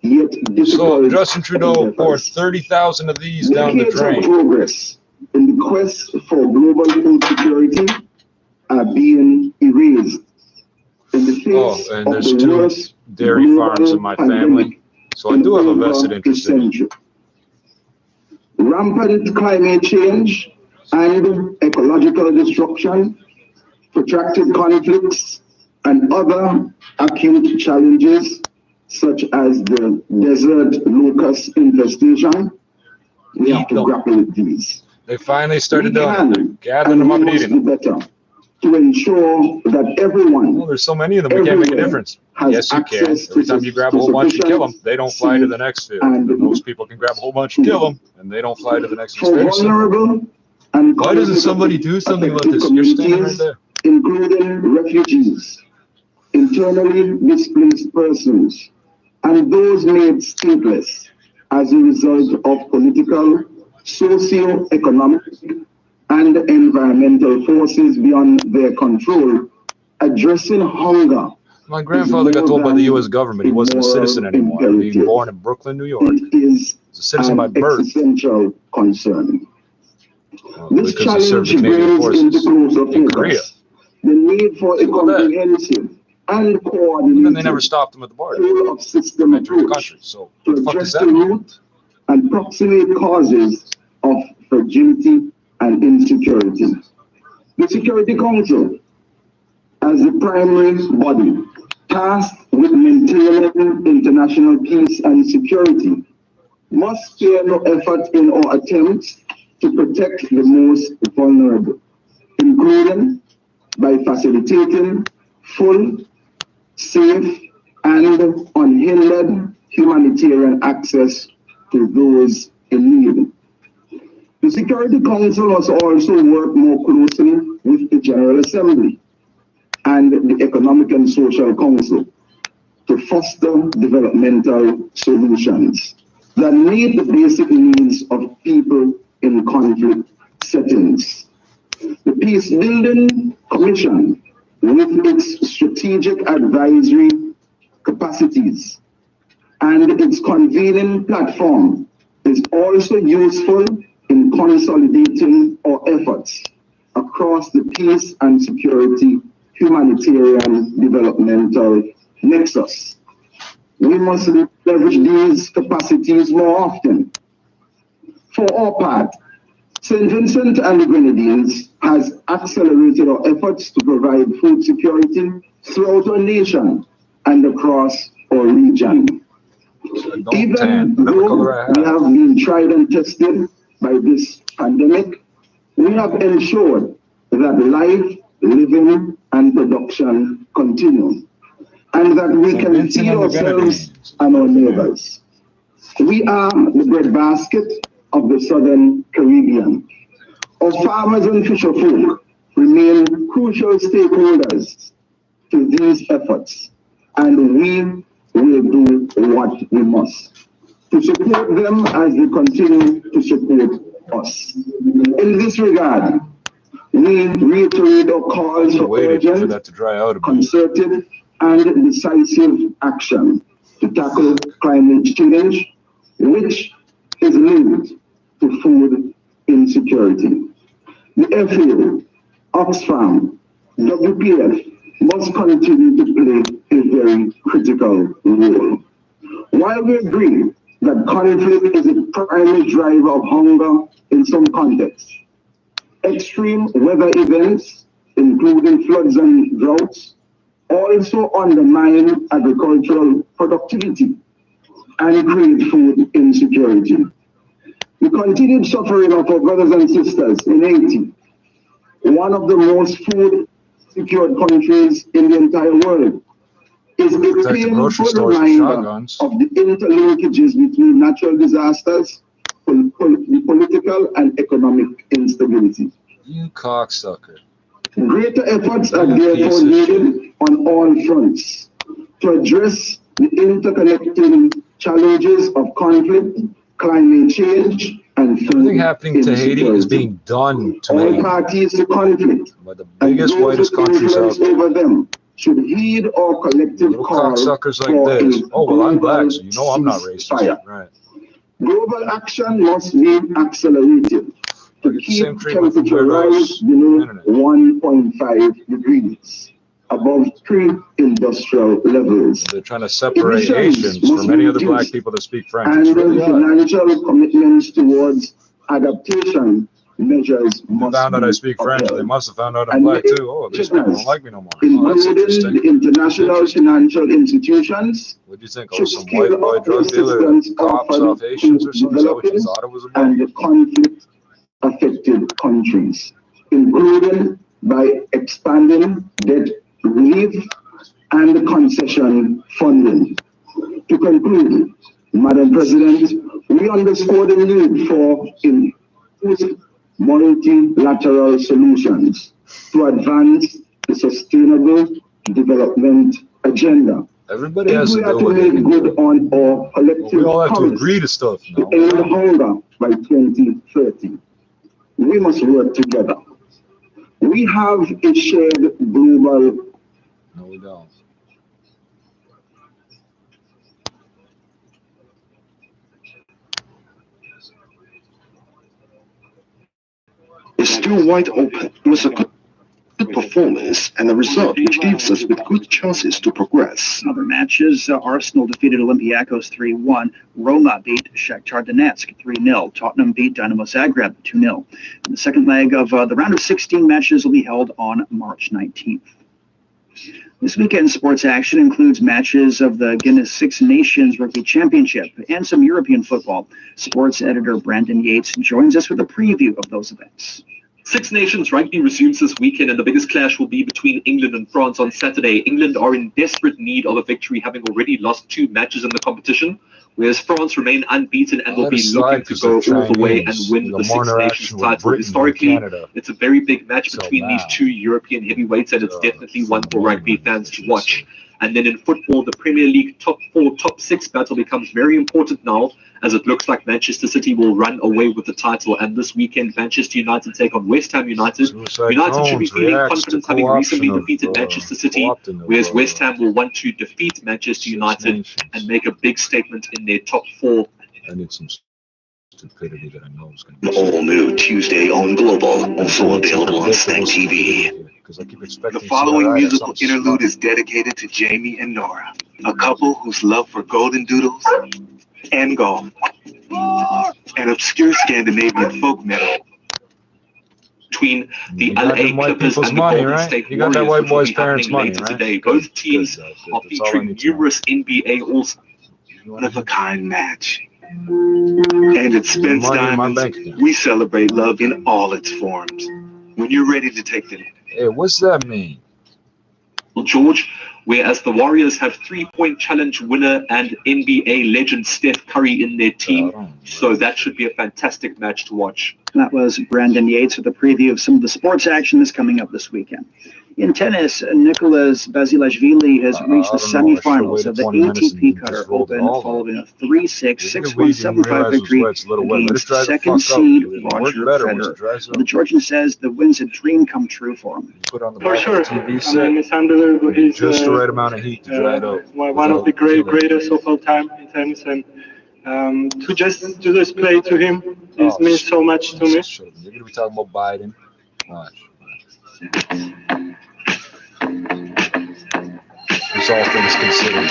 yet difficult. So Justin Trudeau poured 30,000 of these down the drain. Progress in the quest for global food security are being erased in the face and there's two dairy farms in my family, so I do have a vested interest in it. Rampant climate change and ecological destruction, protracted conflicts, and other acute challenges such as the desert locust infestation, we have to grapple with these. They finally started gathering them up and eating them. To ensure that everyone, well, there's so many of them, we can't make a difference. Yes, you can. Every time you grab a whole bunch and kill them, they don't fly to the next field. And those people can grab a whole bunch and kill them, and they don't fly to the next field. Why doesn't somebody do something about this? You're standing right there. Including refugees, internally displaced persons, and those made stateless as a result of political, socio-economic, and environmental forces beyond their control. Addressing hunger. My grandfather got told by the U.S. government he wasn't a citizen anymore. Being born in Brooklyn, New York. Is a citizen by birth. Essential concern. This because he served the challenge Canadian brings into closer in Korea. focus the need for a comprehensive and coordinated And they never stopped them at the border. of system Entering the approach country. So to what the fuck address does the that mean? root and proximate causes of fragility and insecurity. The Security Council, as the primary body tasked with maintaining international peace and security, must spare no effort in our attempts to protect the most vulnerable, including by facilitating full, safe, and unhindered humanitarian access to those in need. The Security Council must also work more closely with the General Assembly and the Economic and Social Council to foster developmental solutions that meet the basic needs of people in conflict settings. The Peace Building Commission, with its strategic advisory capacities and its convening platform, is also useful in consolidating our efforts across the peace and security humanitarian developmental nexus. We must leverage these capacities more often. For our part, St. Vincent and the Grenadines has accelerated our efforts to provide food security throughout our nation and across our region. Even though we have been tried and tested by this pandemic, we have ensured that life, living, and production continue, and that we can feed ourselves and our neighbors. We are the breadbasket of the Southern Caribbean. Our farmers and fisher folk remain remain crucial stakeholders to these efforts, and we will do what we must to support them as they continue to support us. In this regard, we reiterate our calls for urgent, concerted, and decisive action to tackle climate change, which is linked to food insecurity. The FAO, Oxfam, WPF must continue to play a very critical role. While we agree that conflict is a primary driver of hunger in some contexts, extreme weather events, including floods and droughts, also undermine agricultural productivity and create food insecurity. The continued suffering of our brothers and sisters in Haiti, one of the most food secured countries in the entire world, is a painful reminder of the interlinkages between natural disasters, political and economic instability. You cocksucker. Greater efforts are therefore needed on all fronts to address the interconnecting challenges of conflict, climate change, and food Everything happening to Haiti is being done to all Haiti parties to conflict by the biggest, whitest countries out there. over them should heed our collective call Cocksuckers like this. Oh, well, I'm black, so you know I'm not racist. Right. Global action must be accelerated to keep temperature rise below 1.5 degrees, above pre-industrial levels. They're trying to separate Haitians from any other black people that speak French. And it's really financial commitments towards adaptation measures must found out I speak French. They must have found out I'm black too. Oh, these people don't like me no more. Oh, that's including interesting. the international financial institutions. What do you think? Oh, some white boy drug dealer that cops off Haitians or something? Is that what you thought it was about? And the conflict-affected countries, including by expanding debt relief and concession funding. To conclude, Madam President, we underscore the need for inclusive multilateral solutions to advance the sustainable development agenda. Everybody has we to are do to what they make can good do. on our collective We all have to promise agree to stuff now. to end hunger by 2030. We must work together. We have a shared global. No, we don't. Is still wide open. It was a good performance and a result which leaves us with good chances to progress. Other matches, Arsenal defeated Olympiacos 3-1. Roma beat Shakhtar Donetsk 3-0. Tottenham beat Dynamo Zagreb 2-0. And the second leg of the round of 16 matches will be held on March 19th. This weekend's sports action includes matches of the Guinness Six Nations Rugby Championship and some European football. Sports editor Brandon Yates joins us with a preview of those events. Six Nations Rugby resumes this weekend, and the biggest clash will be between England and France on Saturday. England are in desperate need of a victory, having already lost 2 matches in the competition, whereas France remain unbeaten and will be looking to go all the way and win the Six Nations title. Historically, it's a very big match between these 2 European heavyweights, and it's definitely one for rugby fans to watch. And then in football, the Premier League top 4, top 6 battle becomes very important now, as it looks like Manchester City will run away with the title. And this weekend, Manchester United take on West Ham United. United should be feeling confident, having recently defeated Manchester City, whereas West Ham will want to defeat Manchester United and make a big statement in their top 4. I need some stupidity that I know is going to be all new Tuesday on Global, also available on Snack TV. The following musical interlude is dedicated to Jamie and Nora, a couple whose love for golden doodles and golf, and obscure Scandinavian folk metal. Between the LA Clippers and the Golden State Warriors, which will be happening later today. Both teams are featuring numerous NBA All-Stars. One-of-a-kind match. And at Spence Diamonds, we celebrate love in all its forms. When you're ready to take them. Hey, what's that mean? Well, George, whereas the Warriors have 3-point challenge winner and NBA legend Steph Curry in their team. So that should be a fantastic match to watch. That was Brandon Yates with a preview of some of the sports action that's coming up this weekend. In tennis, Nicolas Basilashvili has reached the semifinals of the ATP Qatar Open following a 3-6, 6-1, 7-5 victory against second seed Roger Federer. The Georgian says the win's a dream come true for him. For sure. I mean, it's unbelievable. He's just the right amount of heat to dry it out. One of the greatest of all time in tennis, and to just play to him means so much to me. You're gonna be talking about Biden. Watch. It's all things considered.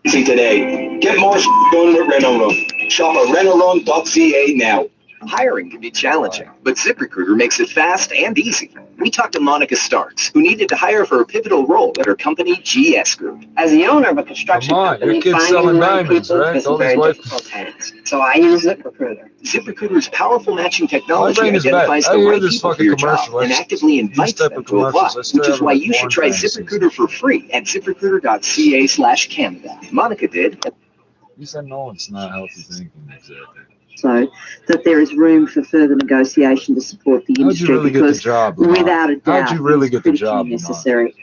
See today. Get more done with Renault. Shop at Renault.ca now. Hiring can be challenging, but ZipRecruiter makes it fast and easy. We talked to Monica Starks, who needed to hire for a pivotal role at her company, GS Group. As the owner of a construction company, finding the right people is a very difficult task. So I use ZipRecruiter. ZipRecruiter's powerful matching technology identifies the right people for your job and actively invites them to apply, which is why you should try ZipRecruiter for free at ZipRecruiter.ca/Canada. Monica did. You said no, it's not healthy thinking, exactly. So that there is room for further negotiation to support the industry. How'd you really get the job, without a doubt, how'd you really get the job, necessary.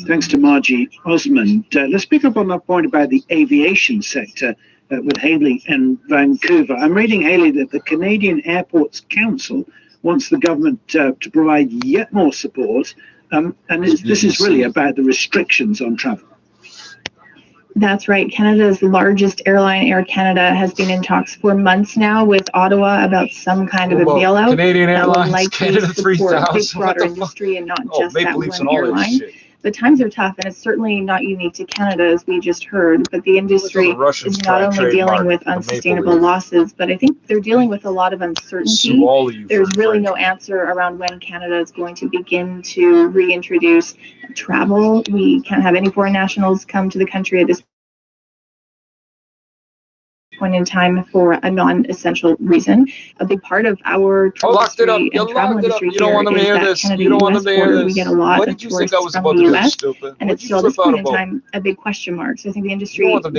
Thanks to Margie Osmond. Let's pick up on that point about the aviation sector with Haley in Vancouver. I'm reading, Haley, that the Canadian Airports Council wants the government to provide yet more support, and this is really about the restrictions on travel. That's right. Canada's largest airline, Air Canada, has been in talks for months now with Ottawa about some kind of a bailout Canadian that will Airlines, likely Canada support big 3000. broader industry and not just that Maple Leafs and one all that airline. shit. The times are tough, and it's certainly not unique to Canada, as we just heard, but the industry is not only dealing with unsustainable losses, but I think they're dealing with a lot of uncertainty. There's really no answer around when Canada is going to begin to reintroduce travel. We can't have any foreign nationals come to the country at this point in time for a non-essential reason. A big part of our tourist industry and travel industry here is that Canada-US border. We get a lot of tourists from the US, and it's still at this point in time a big question mark. So I think the industry would like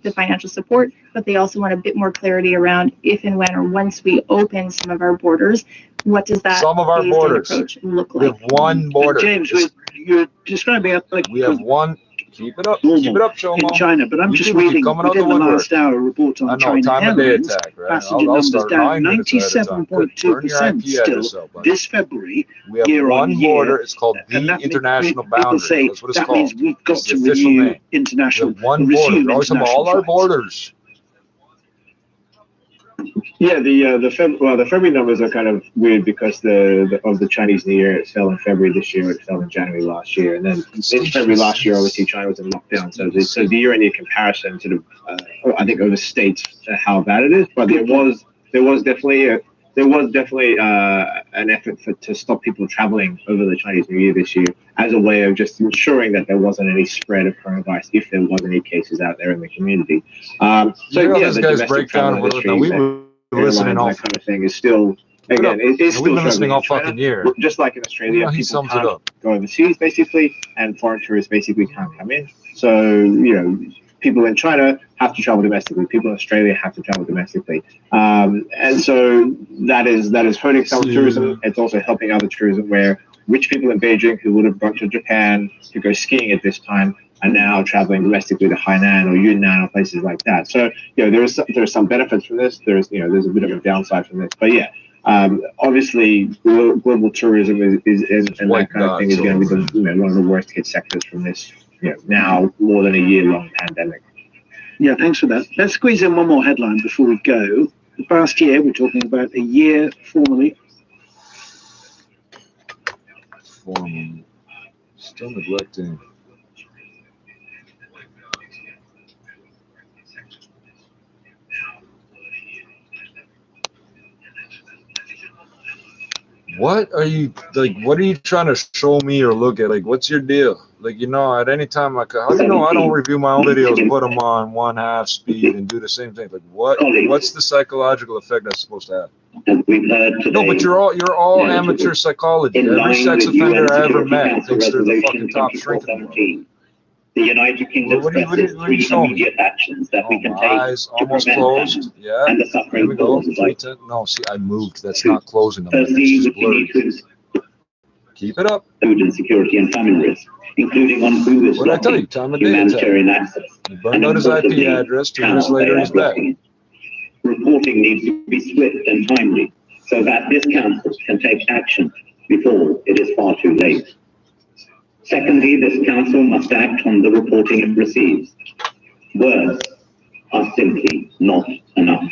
the financial support, but they also want a bit more clarity around if and when or once we open some of our borders, what does that approach look like? We have one border. James, you're describing it like we have one. Keep it up, Chomo. In China, but I'm just reading within the last hour a report on China Airlines. Passenger numbers down 97.2% still this February. We have one border. It's called the international boundary. That's what it's called. That means we've got to renew international. One border. We always have all our borders. Yeah, the February numbers are kind of weird because the Chinese New Year. It fell in February this year. It fell in January last year, and then in February last year, obviously China was in lockdown. So the year-on-year comparison sort of I think overstates how bad it is. But there was definitely an effort to stop people traveling over the Chinese New Year this year as a way of just ensuring that there wasn't any spread of coronavirus if there was any cases out there in the community. So yeah, the domestic travel industry, listening all that kind of thing is still again it's still listening all fucking year. Just like in Australia, people can't go overseas basically, and foreign tourists basically can't come in. So people in China have to travel domestically. People in Australia have to travel domestically, and so that is hurting some tourism. It's also helping other tourism where rich people in Beijing who would have gone to Japan to go skiing at this time are now traveling domestically to Hainan or Yunnan or places like that. So there are some benefits from this. There's a bit of a downside from this, but yeah. Obviously, global tourism is and that kind of thing is going to be one of the worst hit sectors from this now more than a year-long pandemic. Yeah, thanks for that. Let's squeeze in one more headline before we go. The past year, we're talking about a year formally. Still neglecting. What are you trying to show me or look at? Like, what's your deal? Like, at any time, like, how do you know I don't review my own videos, put them on 1/2 speed and do the same thing? Like, what's the psychological effect that's supposed to have? As we've heard today, no, but you're all amateur psychology. Every sex offender I ever met thinks they're the fucking top shrink in the world. The United Kingdom stresses three immediate actions that we can take eyes almost closed. Yeah. and the suffering Here we go. causes like No, see, I moved. That's not closing them. firstly, It's just we need blurry. to Keep it up. food insecurity and famine risk, including on who is What did I tell you? blocking Time of day attack. humanitarian access. He burned out his IP address. 2 years later, he's back. Reporting needs to be swift and timely so that this council can take action before it is far too late. Secondly, this council must act on the reporting it receives. Words are simply not enough.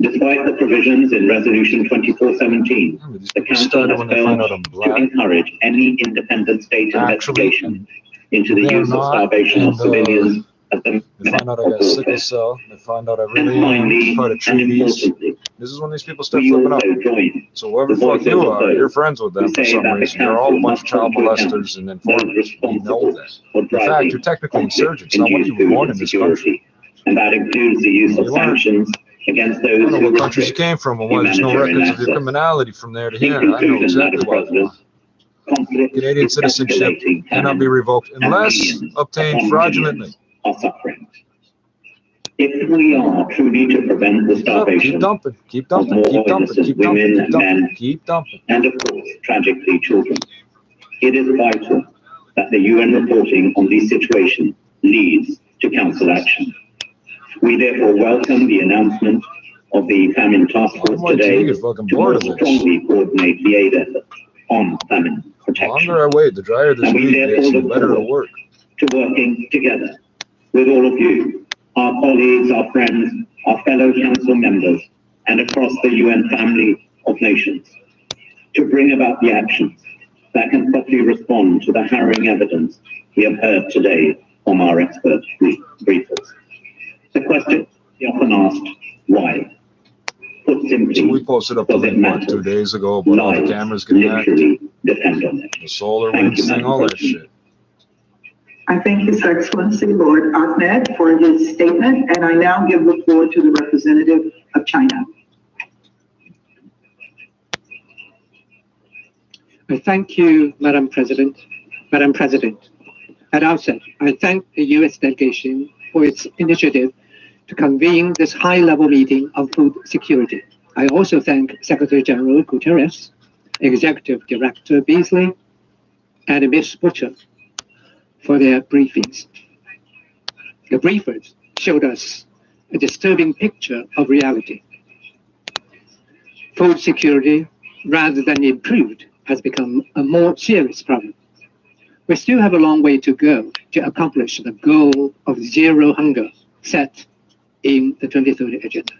Despite the provisions in Resolution 2417, the council has failed to encourage any independent state investigation into the use of starvation of civilians as the They find out I got sickle cell. They find out I really am part of treaties. This is when these people start flipping up. So whoever the fuck you are, you're friends with them for some reason. You're all a bunch of child molesters and informers. You know that. In fact, you're technically insurgents. Not when you were born in this country. And that includes the use of sanctions against those I don't know who what countries you came from and why there's no records of your criminality from there to here. I know exactly why. Canadian citizenship cannot be revoked unless obtained fraudulently. Are suffering. If we are truly to prevent the starvation keep dumping, of more innocent women and men, keep dumping, and of course, tragically, children, it is vital that the UN reporting on these situations leads to council action. We therefore welcome the announcement of the famine task force today to more strongly coordinate the aid effort on famine protection. The longer I wait, the drier this week gets, the better it'll work. To working together with all of you, our colleagues, our friends, our fellow council members, and across the UN family of nations, to bring about the actions that can properly respond to the harrowing evidence we have heard today from our expert briefers. The question we often asked, why? Put simply, so we posted up the link 2 days ago about all the cameras getting hacked, depend on it. the solar winds thing, all that shit. I thank His Excellency Lord Ahmed for his statement, and I now give the floor to the representative of China. I thank you, Madam President. Madam President, at outset, I thank the U.S. delegation for its initiative to convene this high-level meeting on food security. I also thank Secretary General Guterres, Executive Director Beasley, and Ms. Butcher for their briefings. The briefers showed us a disturbing picture of reality. Food security, rather than improved, has become a more serious problem. We still have a long way to go to accomplish the goal of zero hunger set in the 2030 agenda.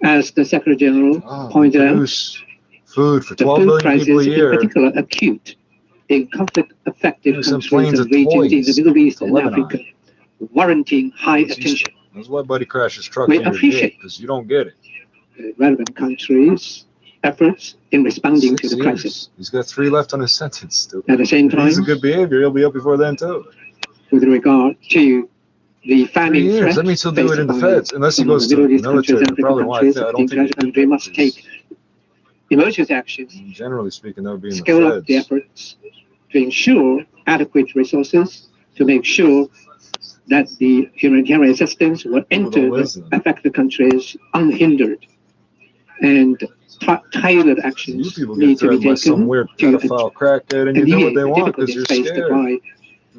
As the Secretary General pointed out, food for the 12 food million crisis people a is year. in particular acute in conflict-affected countries planes and of regions in toys the Middle East to and Lebanon. Africa, warranting high attention. That's why Buddy crashed his truck We in your appreciate gate, because you don't get it. Relevant countries' efforts in responding to the crisis. He's got 3 left on his sentence. Stupid. At the same If he's time, a good behavior, he'll be up before then too. with regard to the 3 famine years. threat That means he'll do it in the faced feds, by unless he some of goes the to Middle the East countries military. and African Probably why. I countries, don't the think he international country must take emergency actions, generally speaking, that would be in scale the up feds. the efforts to ensure adequate resources to make sure that the humanitarian assistance will enter the affected countries unhindered, and tailored actions need to be taken some weird pedophile crackhead, and you do what they want because you're scared.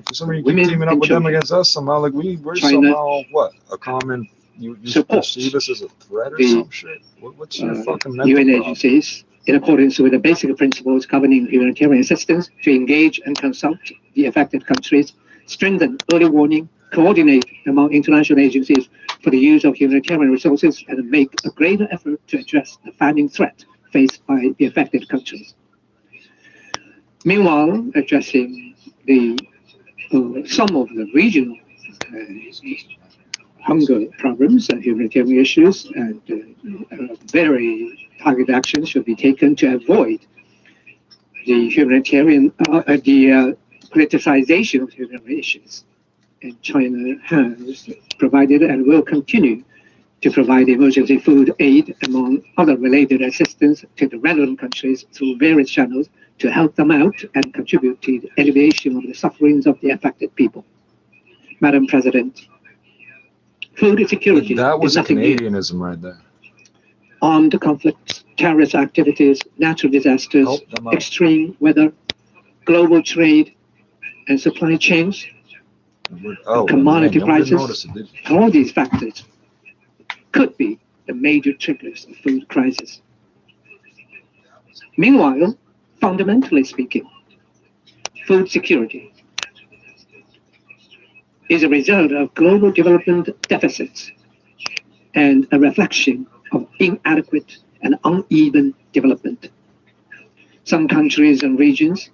For some reason, you keep teaming up with them against us somehow. Like we're somehow what a common. You perceive us as a threat or some shit. What's your fucking mental UN problem? agencies, in accordance with the basic principles governing humanitarian assistance, to engage and consult the affected countries, strengthen early warning, coordinate among international agencies for the use of humanitarian resources, and make a greater effort to address the famine threat faced by the affected countries. Meanwhile, addressing the some of the regional hunger problems and humanitarian issues, and very targeted actions should be taken to avoid the humanitarian politicization of humanitarian issues. And China has provided and will continue to provide emergency food aid, among other related assistance to the relevant countries through various channels to help them out and contribute to the alleviation of the sufferings of the affected people. Madam President, food security That was is a nothing new. Canadianism right there. Armed conflicts, terrorist activities, natural disasters, extreme weather, global trade and supply chains, commodity prices, all these factors could be the major triggers of food crisis. Meanwhile, fundamentally speaking, food security is a result of global development deficits and a reflection of inadequate and uneven development. Some countries and regions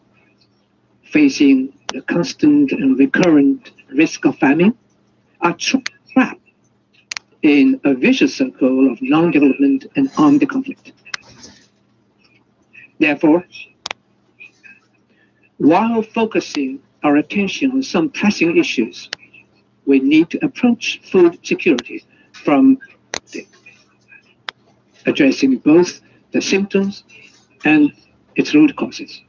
facing the constant and recurrent risk of famine are trapped in a vicious circle of non-development and armed conflict. Therefore, while focusing our attention on some pressing issues, we need to approach food security from addressing both the symptoms and its root causes,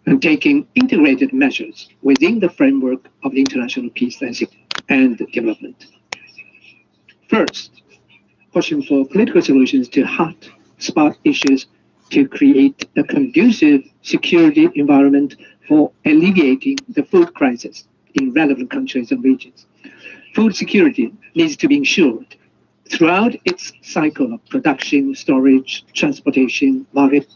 and taking integrated measures within the framework of the international peace and development. First, pushing for political solutions to hot spot issues to create a conducive security environment for alleviating the food crisis in relevant countries and regions. Food security needs to be ensured throughout its cycle of production, storage, transportation, market.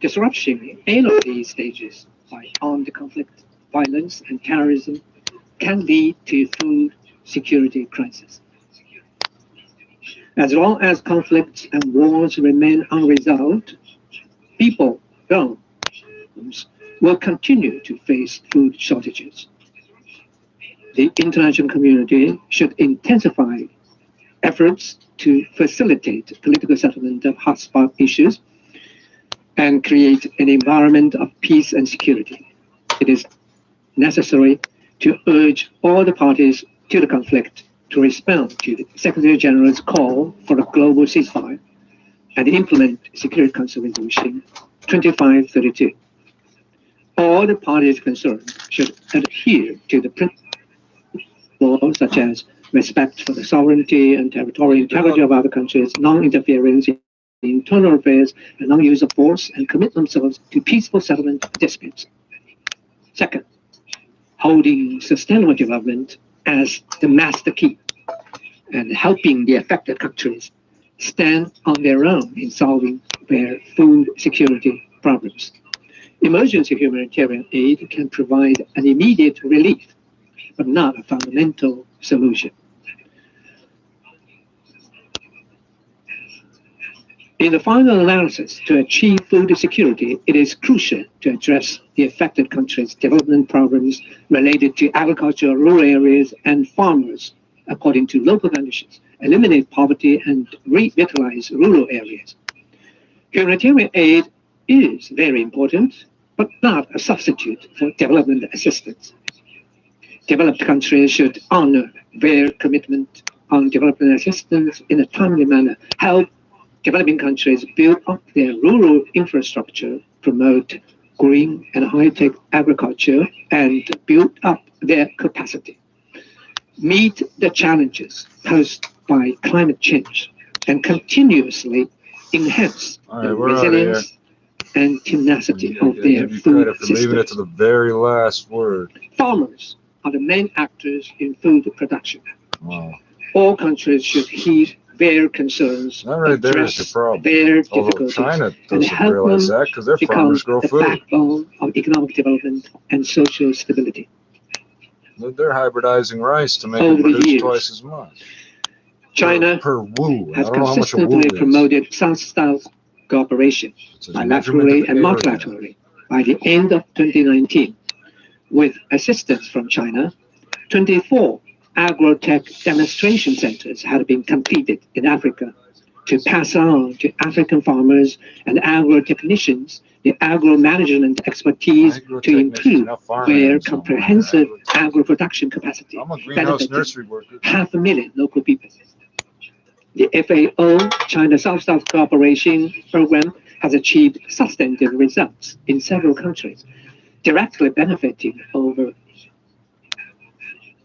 Disruption in any of these stages by armed conflict, violence, and terrorism can lead to food security crisis. As long as conflicts and wars remain unresolved, people will continue to face food shortages. The international community should intensify efforts to facilitate political settlement of hotspot issues and create an environment of peace and security. It is necessary to urge all the parties to the conflict to respond to the Secretary General's call for a global ceasefire and implement Security Council Resolution 2532. All the parties concerned should adhere to the principles such as respect for the sovereignty and territorial integrity of other countries, non-interference in internal affairs, and non-use of force, and commit themselves to peaceful settlement of disputes. Second, holding sustainable development as the master key and helping the affected countries stand on their own in solving their food security problems. Emergency humanitarian aid can provide an immediate relief, but not a fundamental solution. In the final analysis, to achieve food security, it is crucial to address the affected countries' development problems related to agriculture, rural areas, and farmers according to local conditions, eliminate poverty, and revitalize rural areas. Humanitarian aid is very important, but not a substitute for development assistance. Developed countries should honor their commitment on development assistance in a timely manner, help developing countries build up their rural infrastructure, promote green and high-tech agriculture, and build up their capacity. Meet the challenges posed by climate change and continuously enhance the resilience and tenacity of their food system. Leaving it to the very last word. Farmers are the main actors in food production. Wow. All countries should heed their concerns, address their difficulties, and help them become the backbone of economic development and social stability. They're hybridizing rice to make it produce twice as much. China has consistently promoted South-South cooperation, bilaterally and multilaterally. By the end of 2019, with assistance from China, 24 agro-tech demonstration centers had been completed in Africa, to pass on to African farmers and agro-technicians the agro-management expertise to improve their comprehensive agro-production capacity, benefiting 500,000 local people. The FAO, China South-South Cooperation Program, has achieved substantive results in several countries, directly benefiting over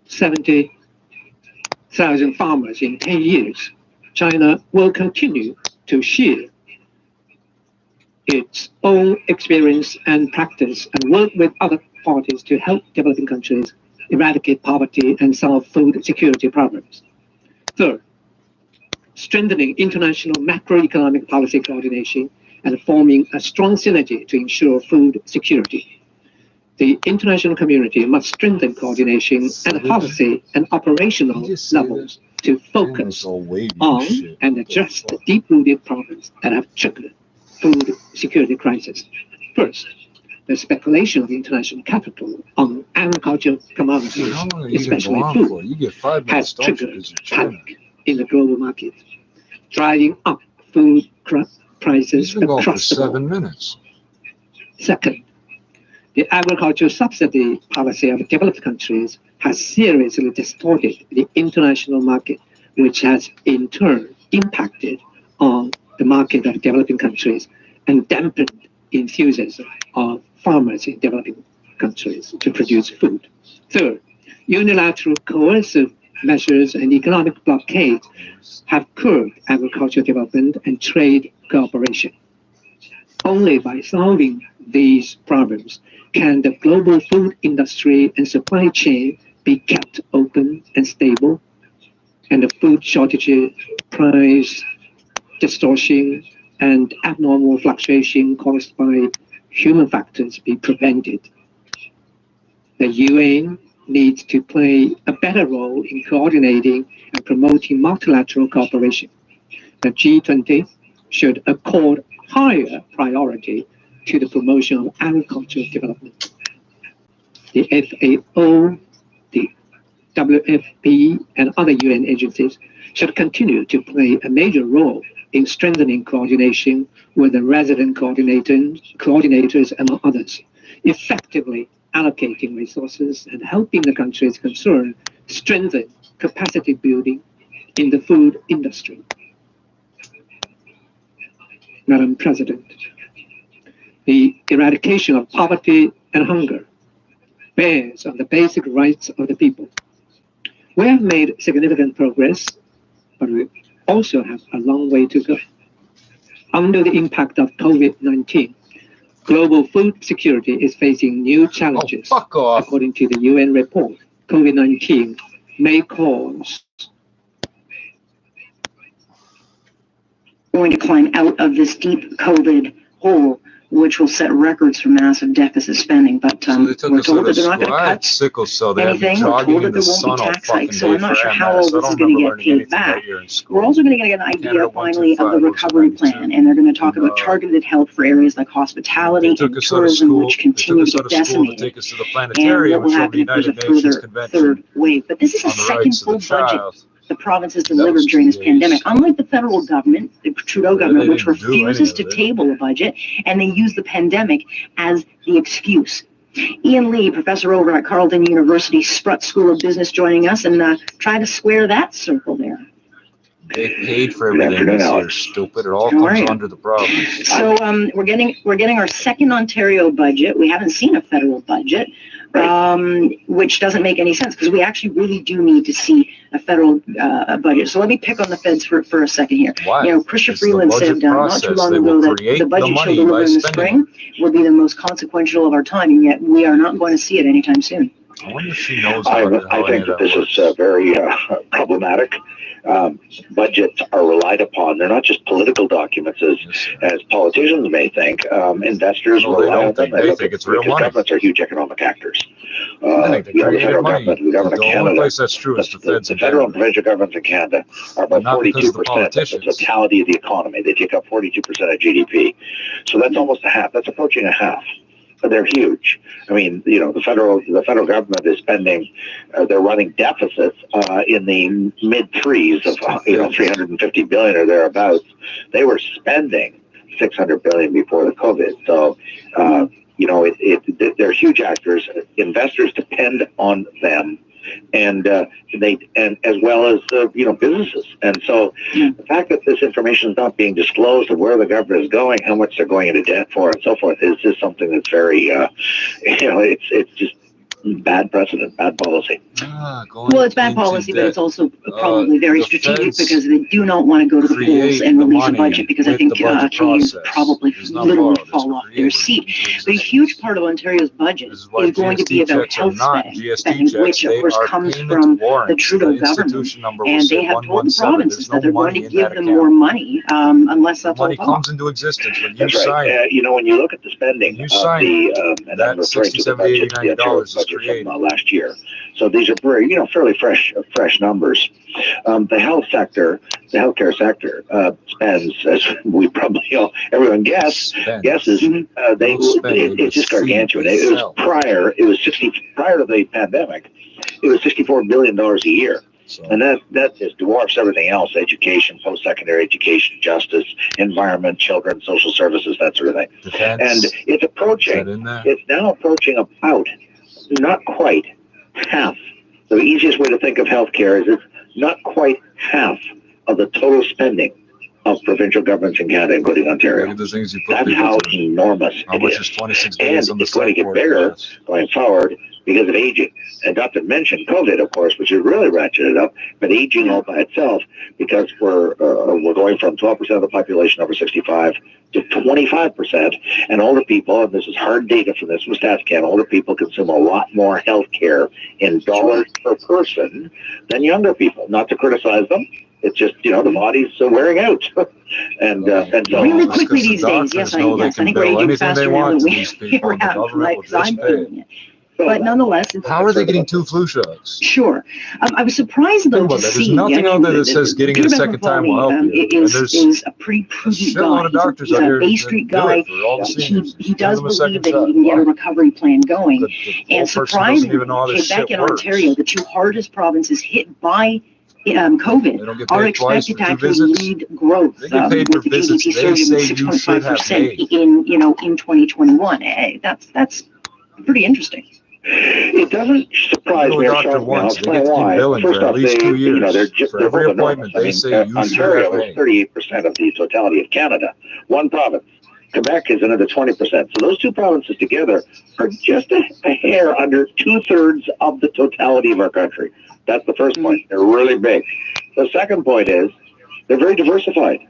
70,000 farmers in 10 years. China will continue to share its own experience and practice and work with other parties to help developing countries eradicate poverty and solve food security problems. Third, strengthening international macroeconomic policy coordination and forming a strong synergy to ensure food security. The international community must strengthen coordination at policy and operational levels to focus on and address the deep-rooted problems that have triggered food security crisis. First, the speculation of international capital on agricultural commodities, especially food, has triggered panic in the global market, driving up food prices across the board. Second, the agricultural subsidy policy of developed countries has seriously distorted the international market, which has in turn impacted on the market of developing countries and dampened enthusiasm of farmers in developing countries to produce food. Third, unilateral coercive measures and economic blockades have curbed agricultural development and trade cooperation. Only by solving these problems can the global food industry and supply chain be kept open and stable, and the food shortage, price distortion, and abnormal fluctuation caused by human factors be prevented. The UN needs to play a better role in coordinating and promoting multilateral cooperation. The G20 should accord higher priority to the promotion of agricultural development. The FAO, the WFP, and other UN agencies should continue to play a major role in strengthening coordination with the resident coordinators, among others, effectively allocating resources and helping the countries concerned strengthen capacity building in the food industry. Madam President, the eradication of poverty and hunger bears on the basic rights of the people. We have made significant progress, but we also have a long way to go. Under the impact of COVID-19, global food security is facing new challenges. According to the UN report, COVID-19 may cause going to climb out of this deep COVID hole, which will set records for massive deficit spending. But we're told that they're not going to cut anything. We're told that there won't be tax hikes. So I'm not sure how all this is going to get paid back. We're also going to get an idea finally of the recovery plan, and they're going to talk about targeted help for areas like hospitality and tourism, which continue to get decimated. And what will happen if there's a further third wave. But this is a second full budget the province has delivered during this pandemic. Unlike the federal government, the Trudeau government, which refuses to table a budget, and they use the pandemic as the excuse. Ian Lee, professor over at Carleton University Sprott School of Business, joining us, and try to square that circle there. They paid for everything this year, stupid. It all comes under the province. So we're getting our second Ontario budget. We haven't seen a federal budget. Which doesn't make any sense because we actually really do need to see a federal budget. So let me pick on the feds for a second here. Why? You know, Christian Freeland said not too long ago that the budget she'll deliver in the spring will be the most consequential of our time, and yet we are not going to see it anytime soon. I wonder if she knows I think that this is very problematic. Budgets are relied upon. They're not just political documents, as politicians may think. Investors rely on them. They think it's real money. Governments are huge economic actors. I think The federal government, the government of the only Canada, place that's true is the feds. the federal and provincial governments in Canada are about 42% of the totality of the economy. They take up 42% of GDP. So that's almost a half. That's approaching a half they're huge. I mean, the federal government is spending, they're running deficits in the mid threes of 350 billion or thereabouts. They were spending 600 billion before the COVID. So, they're huge actors. Investors depend on them, and as well as businesses. And so the fact that this information is not being disclosed of where the government is going, how much they're going into debt for, and so forth, is just something that's very it's just bad precedent, bad policy. Well, it's bad policy, but it's also probably very strategic because they do not want to go to the polls and release a budget because I think Canadians probably literally fall off their seat. But a huge part of Ontario's budget is going to be about health spending, which of course comes from the Trudeau government, and they have told the provinces that they're going to give them more money unless that's all money comes into existence when you That's sign right. When you look at the spending of the, and I'm referring to the budget, the Ontario budget from last year. So these are very, fairly fresh numbers. The healthcare sector spends, as we probably all, everyone guesses, it's just gargantuan. It was prior to the pandemic, it was $64 billion a year. So, and that just dwarfs everything else: education, post-secondary education, justice, environment, children, social services, that sort of thing. Defense, and it's approaching. It's now approaching about, not quite half. The easiest way to think of healthcare is it's not quite half of the total spending of provincial governments in Canada, including Ontario. That's how enormous it is. 26 and it's going to get bigger going forward because of aging. And not to mention COVID, of course, which has really ratcheted up, but aging all by itself, because we're going from 12% of the population over 65 to 25%, and older people, and this is hard data from this from StatsCan, older people consume a lot more health care in dollars per person than younger people. Not to criticize them, it's just, the body's wearing out. and so really quickly these days, yes, I think we're aging faster now than we ever have, because I'm doing it. But nonetheless, how are they getting 2 flu shots? Sure. I was surprised though to see. There's nothing out there that says getting it a second time will help you. Is a pretty prudent guy. He's a Bay Street guy. He does believe that he can get a recovery plan going. And surprisingly, Quebec and Ontario, the 2 hardest provinces hit by COVID, are expected to actually lead growth with the GDP surging 6.5% in 2021. That's pretty interesting. It doesn't surprise me. I'll explain why. First off, they're holding on. Ontario is 38% of the totality of Canada. One province. Quebec is another 20%. So those 2 provinces together are just a hair under 2/3 of the totality of our country. That's the first point. They're really big. The second point is they're very diversified.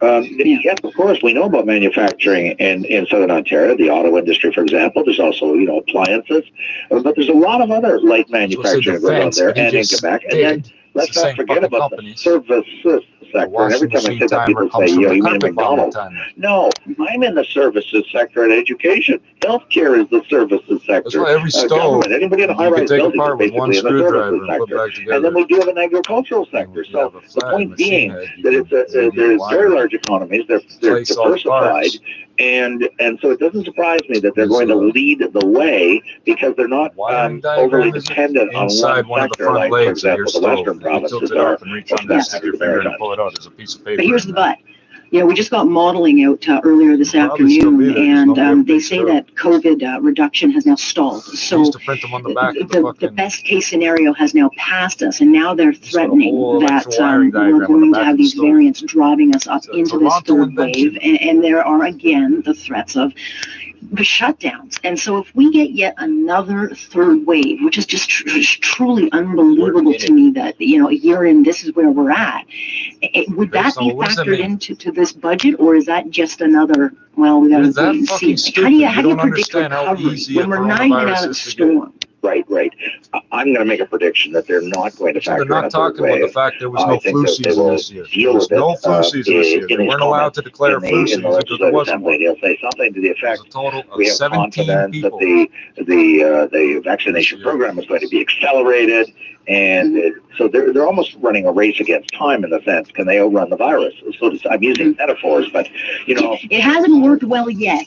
Yes, of course, we know about manufacturing in Southern Ontario, the auto industry, for example. There's also, appliances, but there's a lot of other light manufacturing going on there and in Quebec. And then let's not forget about the services sector. And every time I say that, people say, you mean McDonald's? No, I'm in the services sector and education. Healthcare is the services sector. That's why every stove, anybody in a high-rise building is basically in the services sector. And then we do have an agricultural sector. So the point being that there's very large economies. They're diversified. And so it doesn't surprise me that they're going to lead the way because they're not overly dependent on one sector, like, for example, the Western provinces are. But here's the but. We just got modeling out earlier this afternoon, and they say that COVID reduction has now stalled. So the best case scenario has now passed us, and now they're threatening that we're going to have these variants driving us up into this 3rd wave, and there are again the threats of the shutdowns. And so if we get yet another 3rd wave, which is just truly unbelievable to me that, a year in, this is where we're at, would that be factored into this budget, or is that just another, well, we got to wait and see? How do you predict recovery when we're not even out of the storm? Right. I'm going to make a prediction that they're not going to So they're factor in not a third talking about the wave. fact there was I no think flu that they season will this year. deal There was with no it, flu season this year. in They his weren't allowed comments to declare a flu in season the because there legislative wasn't one. assembly. He'll say something to the It was effect, a total of we have 17 confidence people. that the vaccination program is going to be accelerated, and so they're almost running a race against time in a sense. Can they outrun the virus? So I'm using metaphors, but it hasn't worked well yet.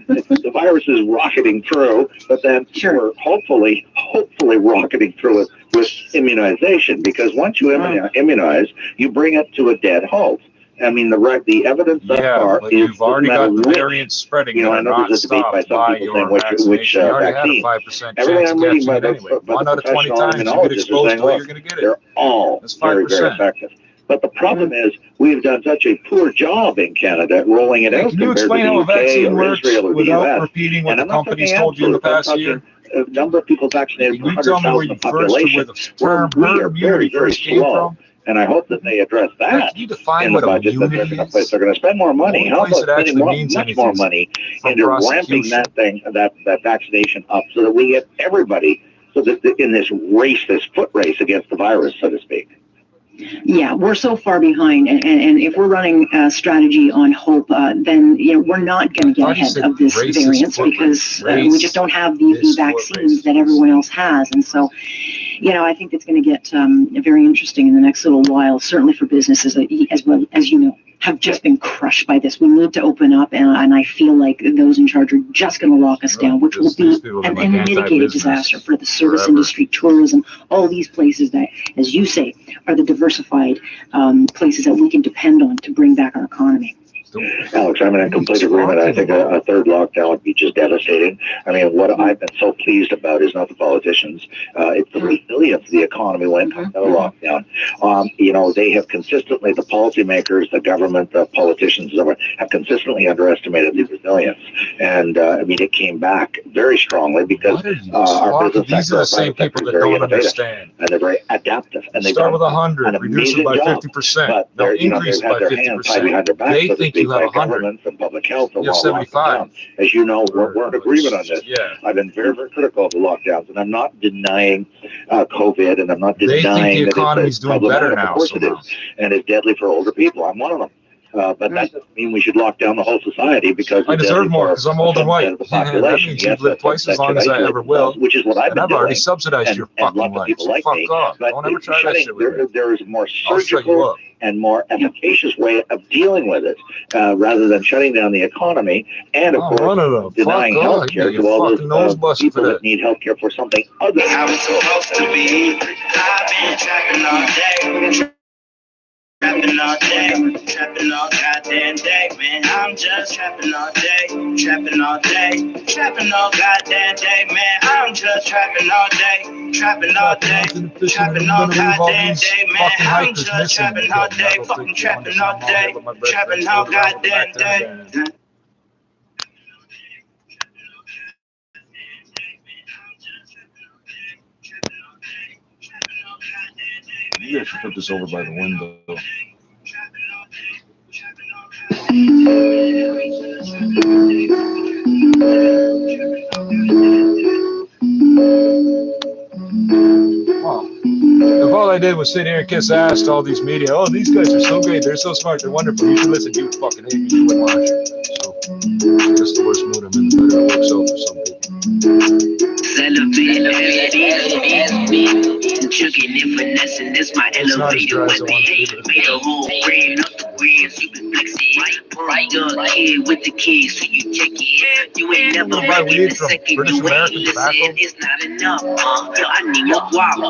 the virus is rocketing through, but then we're hopefully rocketing through it with immunization, because once you immunize, you bring it to a dead halt. I mean, the evidence thus far but is you've already got the which, variants spreading I that are know not there's a debate by stopped some by people your saying which vaccination. You already vaccine. had a 5% Everything chance of I'm reading catching by it anyway. the 1 out of 20 professional times you get immunologists are exposed saying, to it, look, you're going to get it. they're all That's 5%. very, very effective. But the problem is we've done such a poor job in Canada at rolling it out Can you compared to explain how a the UK vaccine or works Israel or the without US. repeating what And the I'm not companies talking told you in the absolute, I'm past talking year? a number of people vaccinated per Can you tell me where 100,000 you population. the term We herd are immunity very, very first came slow. from? And I hope that they address that Can you define in the what budget that they're immunity going to place. They're going to spend more money. The only How place about it spending actually means much more anything money from into ramping prosecution. that vaccination up so that we get everybody, so that in this race, this foot race against the virus, so to speak. Yeah, we're so far behind, and if we're running a strategy on hope, then we're not going to get ahead of this variance because we just don't have the vaccines that everyone else has, and so I think it's going to get very interesting in the next little while. Certainly for businesses as well as have just been crushed by this. We need to open up, and I feel like those in charge are just going to lock us down, which will be an unmitigated disaster for the service industry, tourism, all these places that, as you say, are the diversified places that we can depend on to bring back our economy. Alex, I'm in complete agreement. I think a third lockdown would be just devastating. I mean, what I've been so pleased about is not the politicians. It's the resilience of the economy when it comes out of lockdown. They have consistently, the policymakers, the government, the politicians, have consistently underestimated the resilience. And, it came back very strongly because our business sector, these are the same people that don't understand. And they're very adaptive. And they start with 100, reduce it by 50%. They'll increase it by 50%. They think you have 100. And public health you have 75. As you know, we're in agreement on this. Yeah. I've been very, very critical of the lockdowns, and I'm not denying COVID, and I'm not denying that the economy's doing better now. Of course it is, and it's deadly for older people. I'm one of them. But that doesn't mean we should lock down the whole society because I deserve more because I'm old and white. That means you've lived twice as long as I ever will. Which is what I've been doing. I've already subsidized your fucking life. So fuck off. Don't ever try that shit with me. There is a more surgical and more efficacious way of dealing with it, rather than shutting down the economy and, of course, denying health care to all those people that need health care for something other. I was supposed to be. I've been trapping all day. Trapping all day, trapping all goddamn day, man. I'm just trapping all day, trapping all day, trapping all goddamn day, man. I'm just trapping all day, trapping all day, trapping all goddamn day, man. I'm just trapping all day, fucking trapping all day, trapping all goddamn day. You guys should put this over by the window. Wow. If all I did was sit here and kiss ass to all these media, oh, these guys are so great, they're so smart, they're wonderful, you should listen, you fucking hate me, you wouldn't watch it. So, that's the worst mood I'm in, but it works out for some people. Chugging and finessing, this my elevator with me. Made a whole brand up the brands, you been flexing. Right up here with the kids, so you check in. You ain't never ready in a second, you ain't listen. It's not enough, I need more guava,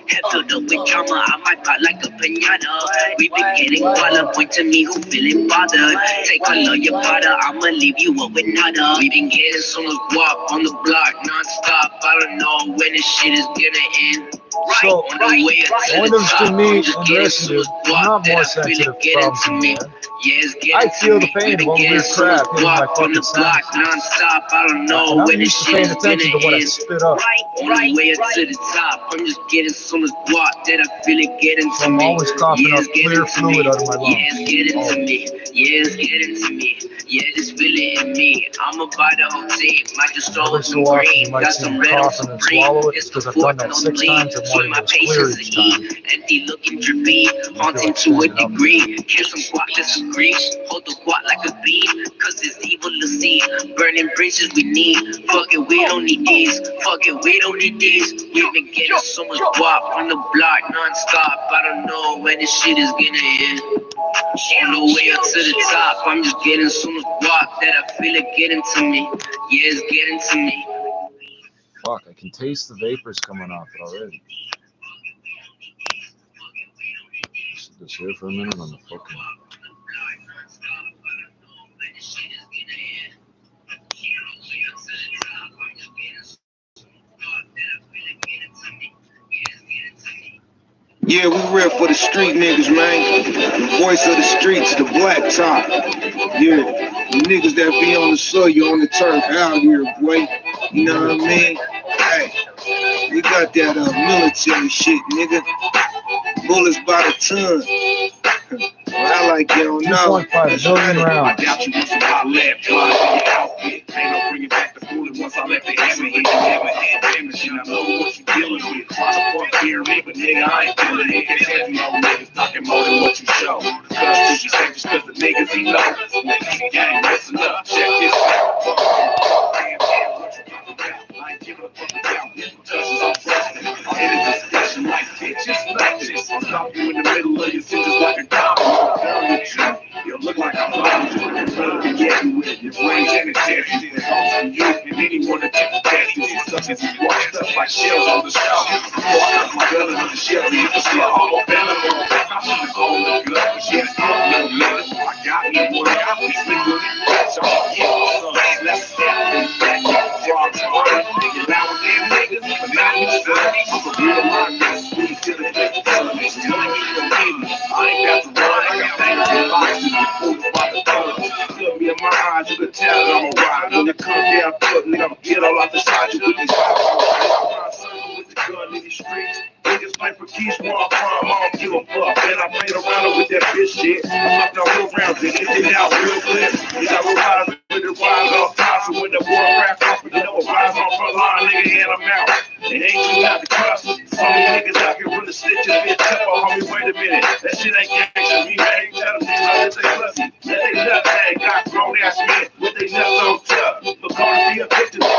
Head filled up with drama, I might pop like a piñata. We been getting guala, point to me who feeling bothered. Take all of your butter, I'ma leave you up with nada. We been getting so much guap on the block non-stop. I don't know when this shit is gonna end. So, when it comes to me and the rest of you, I'm not more sensitive to problems than you, man. I feel the pain of all the weird crap hitting my fucking sound. And I'm used to paying attention to what I spit up. So I'm always coughing up clear fluid out of my lungs. Yeah, just feel it in me. I'm about the whole team. Might just throw Every so often you might see me coughing and swallow it because I've done that 6 times and more than clear each time. Empty looking drippy, haunting to a degree. Kill some guac, disagree. Hold the guac like a beam, cause it's evil to see. Burning bridges we need. Fuck it, we don't need these. Fuck it, we don't need these. We've been getting so much guap on the block non-stop. I don't know when this shit is gonna end. On the way up to the top, I'm just getting so much guap that I feel it getting to me. Yeah, it's getting to me. Fuck, I can taste the vapors coming off it already. Just here for a minute on the fucking. Yeah, we rep for the street niggas, man. The voice of the streets, the black top. Yeah, the niggas that be on the soil, on the turf out here, boy. You know what I mean? Hey, we got that military shit, nigga. Bullets by the ton. I like you don't know. 2.5 billion rounds. I doubt you want some hot lab flies in your outfit. Ain't no bringing back the bullet once I left the hammer hit. You never had damage, and I know what you dealing with. Try to fuck here, but nigga, I ain't feeling it. Can't have you old niggas talking more than what you show. Cause you say just cause the niggas he know. Niggas gang, listen up, check this out. I ain't giving a fuck about this. Touches on president. I'm in a discussion like bitches, like this. I'll stop you in the middle of your sentence like a dog. You look like I'm lying, just looking at you with your brains and it's dead. It calls for you and anyone to take the test. Such as you washed up like shells on the shelf. My gun under the shells, you can see all my belly. I should have all look good, but she's still no good. I got me one, I got me sleep with it. So yeah, let's step back. Frogs running, nigga, now with them niggas, but now you son. I'm a real life nigga, sweet to the good son. It's telling me you're me. I ain't got to run, I got things in boxes and food by the gun. Look me in my eyes, you can tell that I'm a ride. When it comes down to it, nigga, I'm get all out the side you with these boxes. With the gun in these streets. Niggas play for keys where I'm from, I don't give a fuck. And I played around with that bitch shit. I fucked all around and it out real clear. You got to rise with the rise off top. So when the war crack off, you know, rise on front line, nigga, and I'm out. It ain't too loud to cross. Some of you niggas out here really snitching, bitch. Tempo, homie, wait a minute. That shit ain't gangsta. Me, man, you tell them niggas that they pussy. That they nut bag got grown ass men with they nuts on top. Look on the pictures.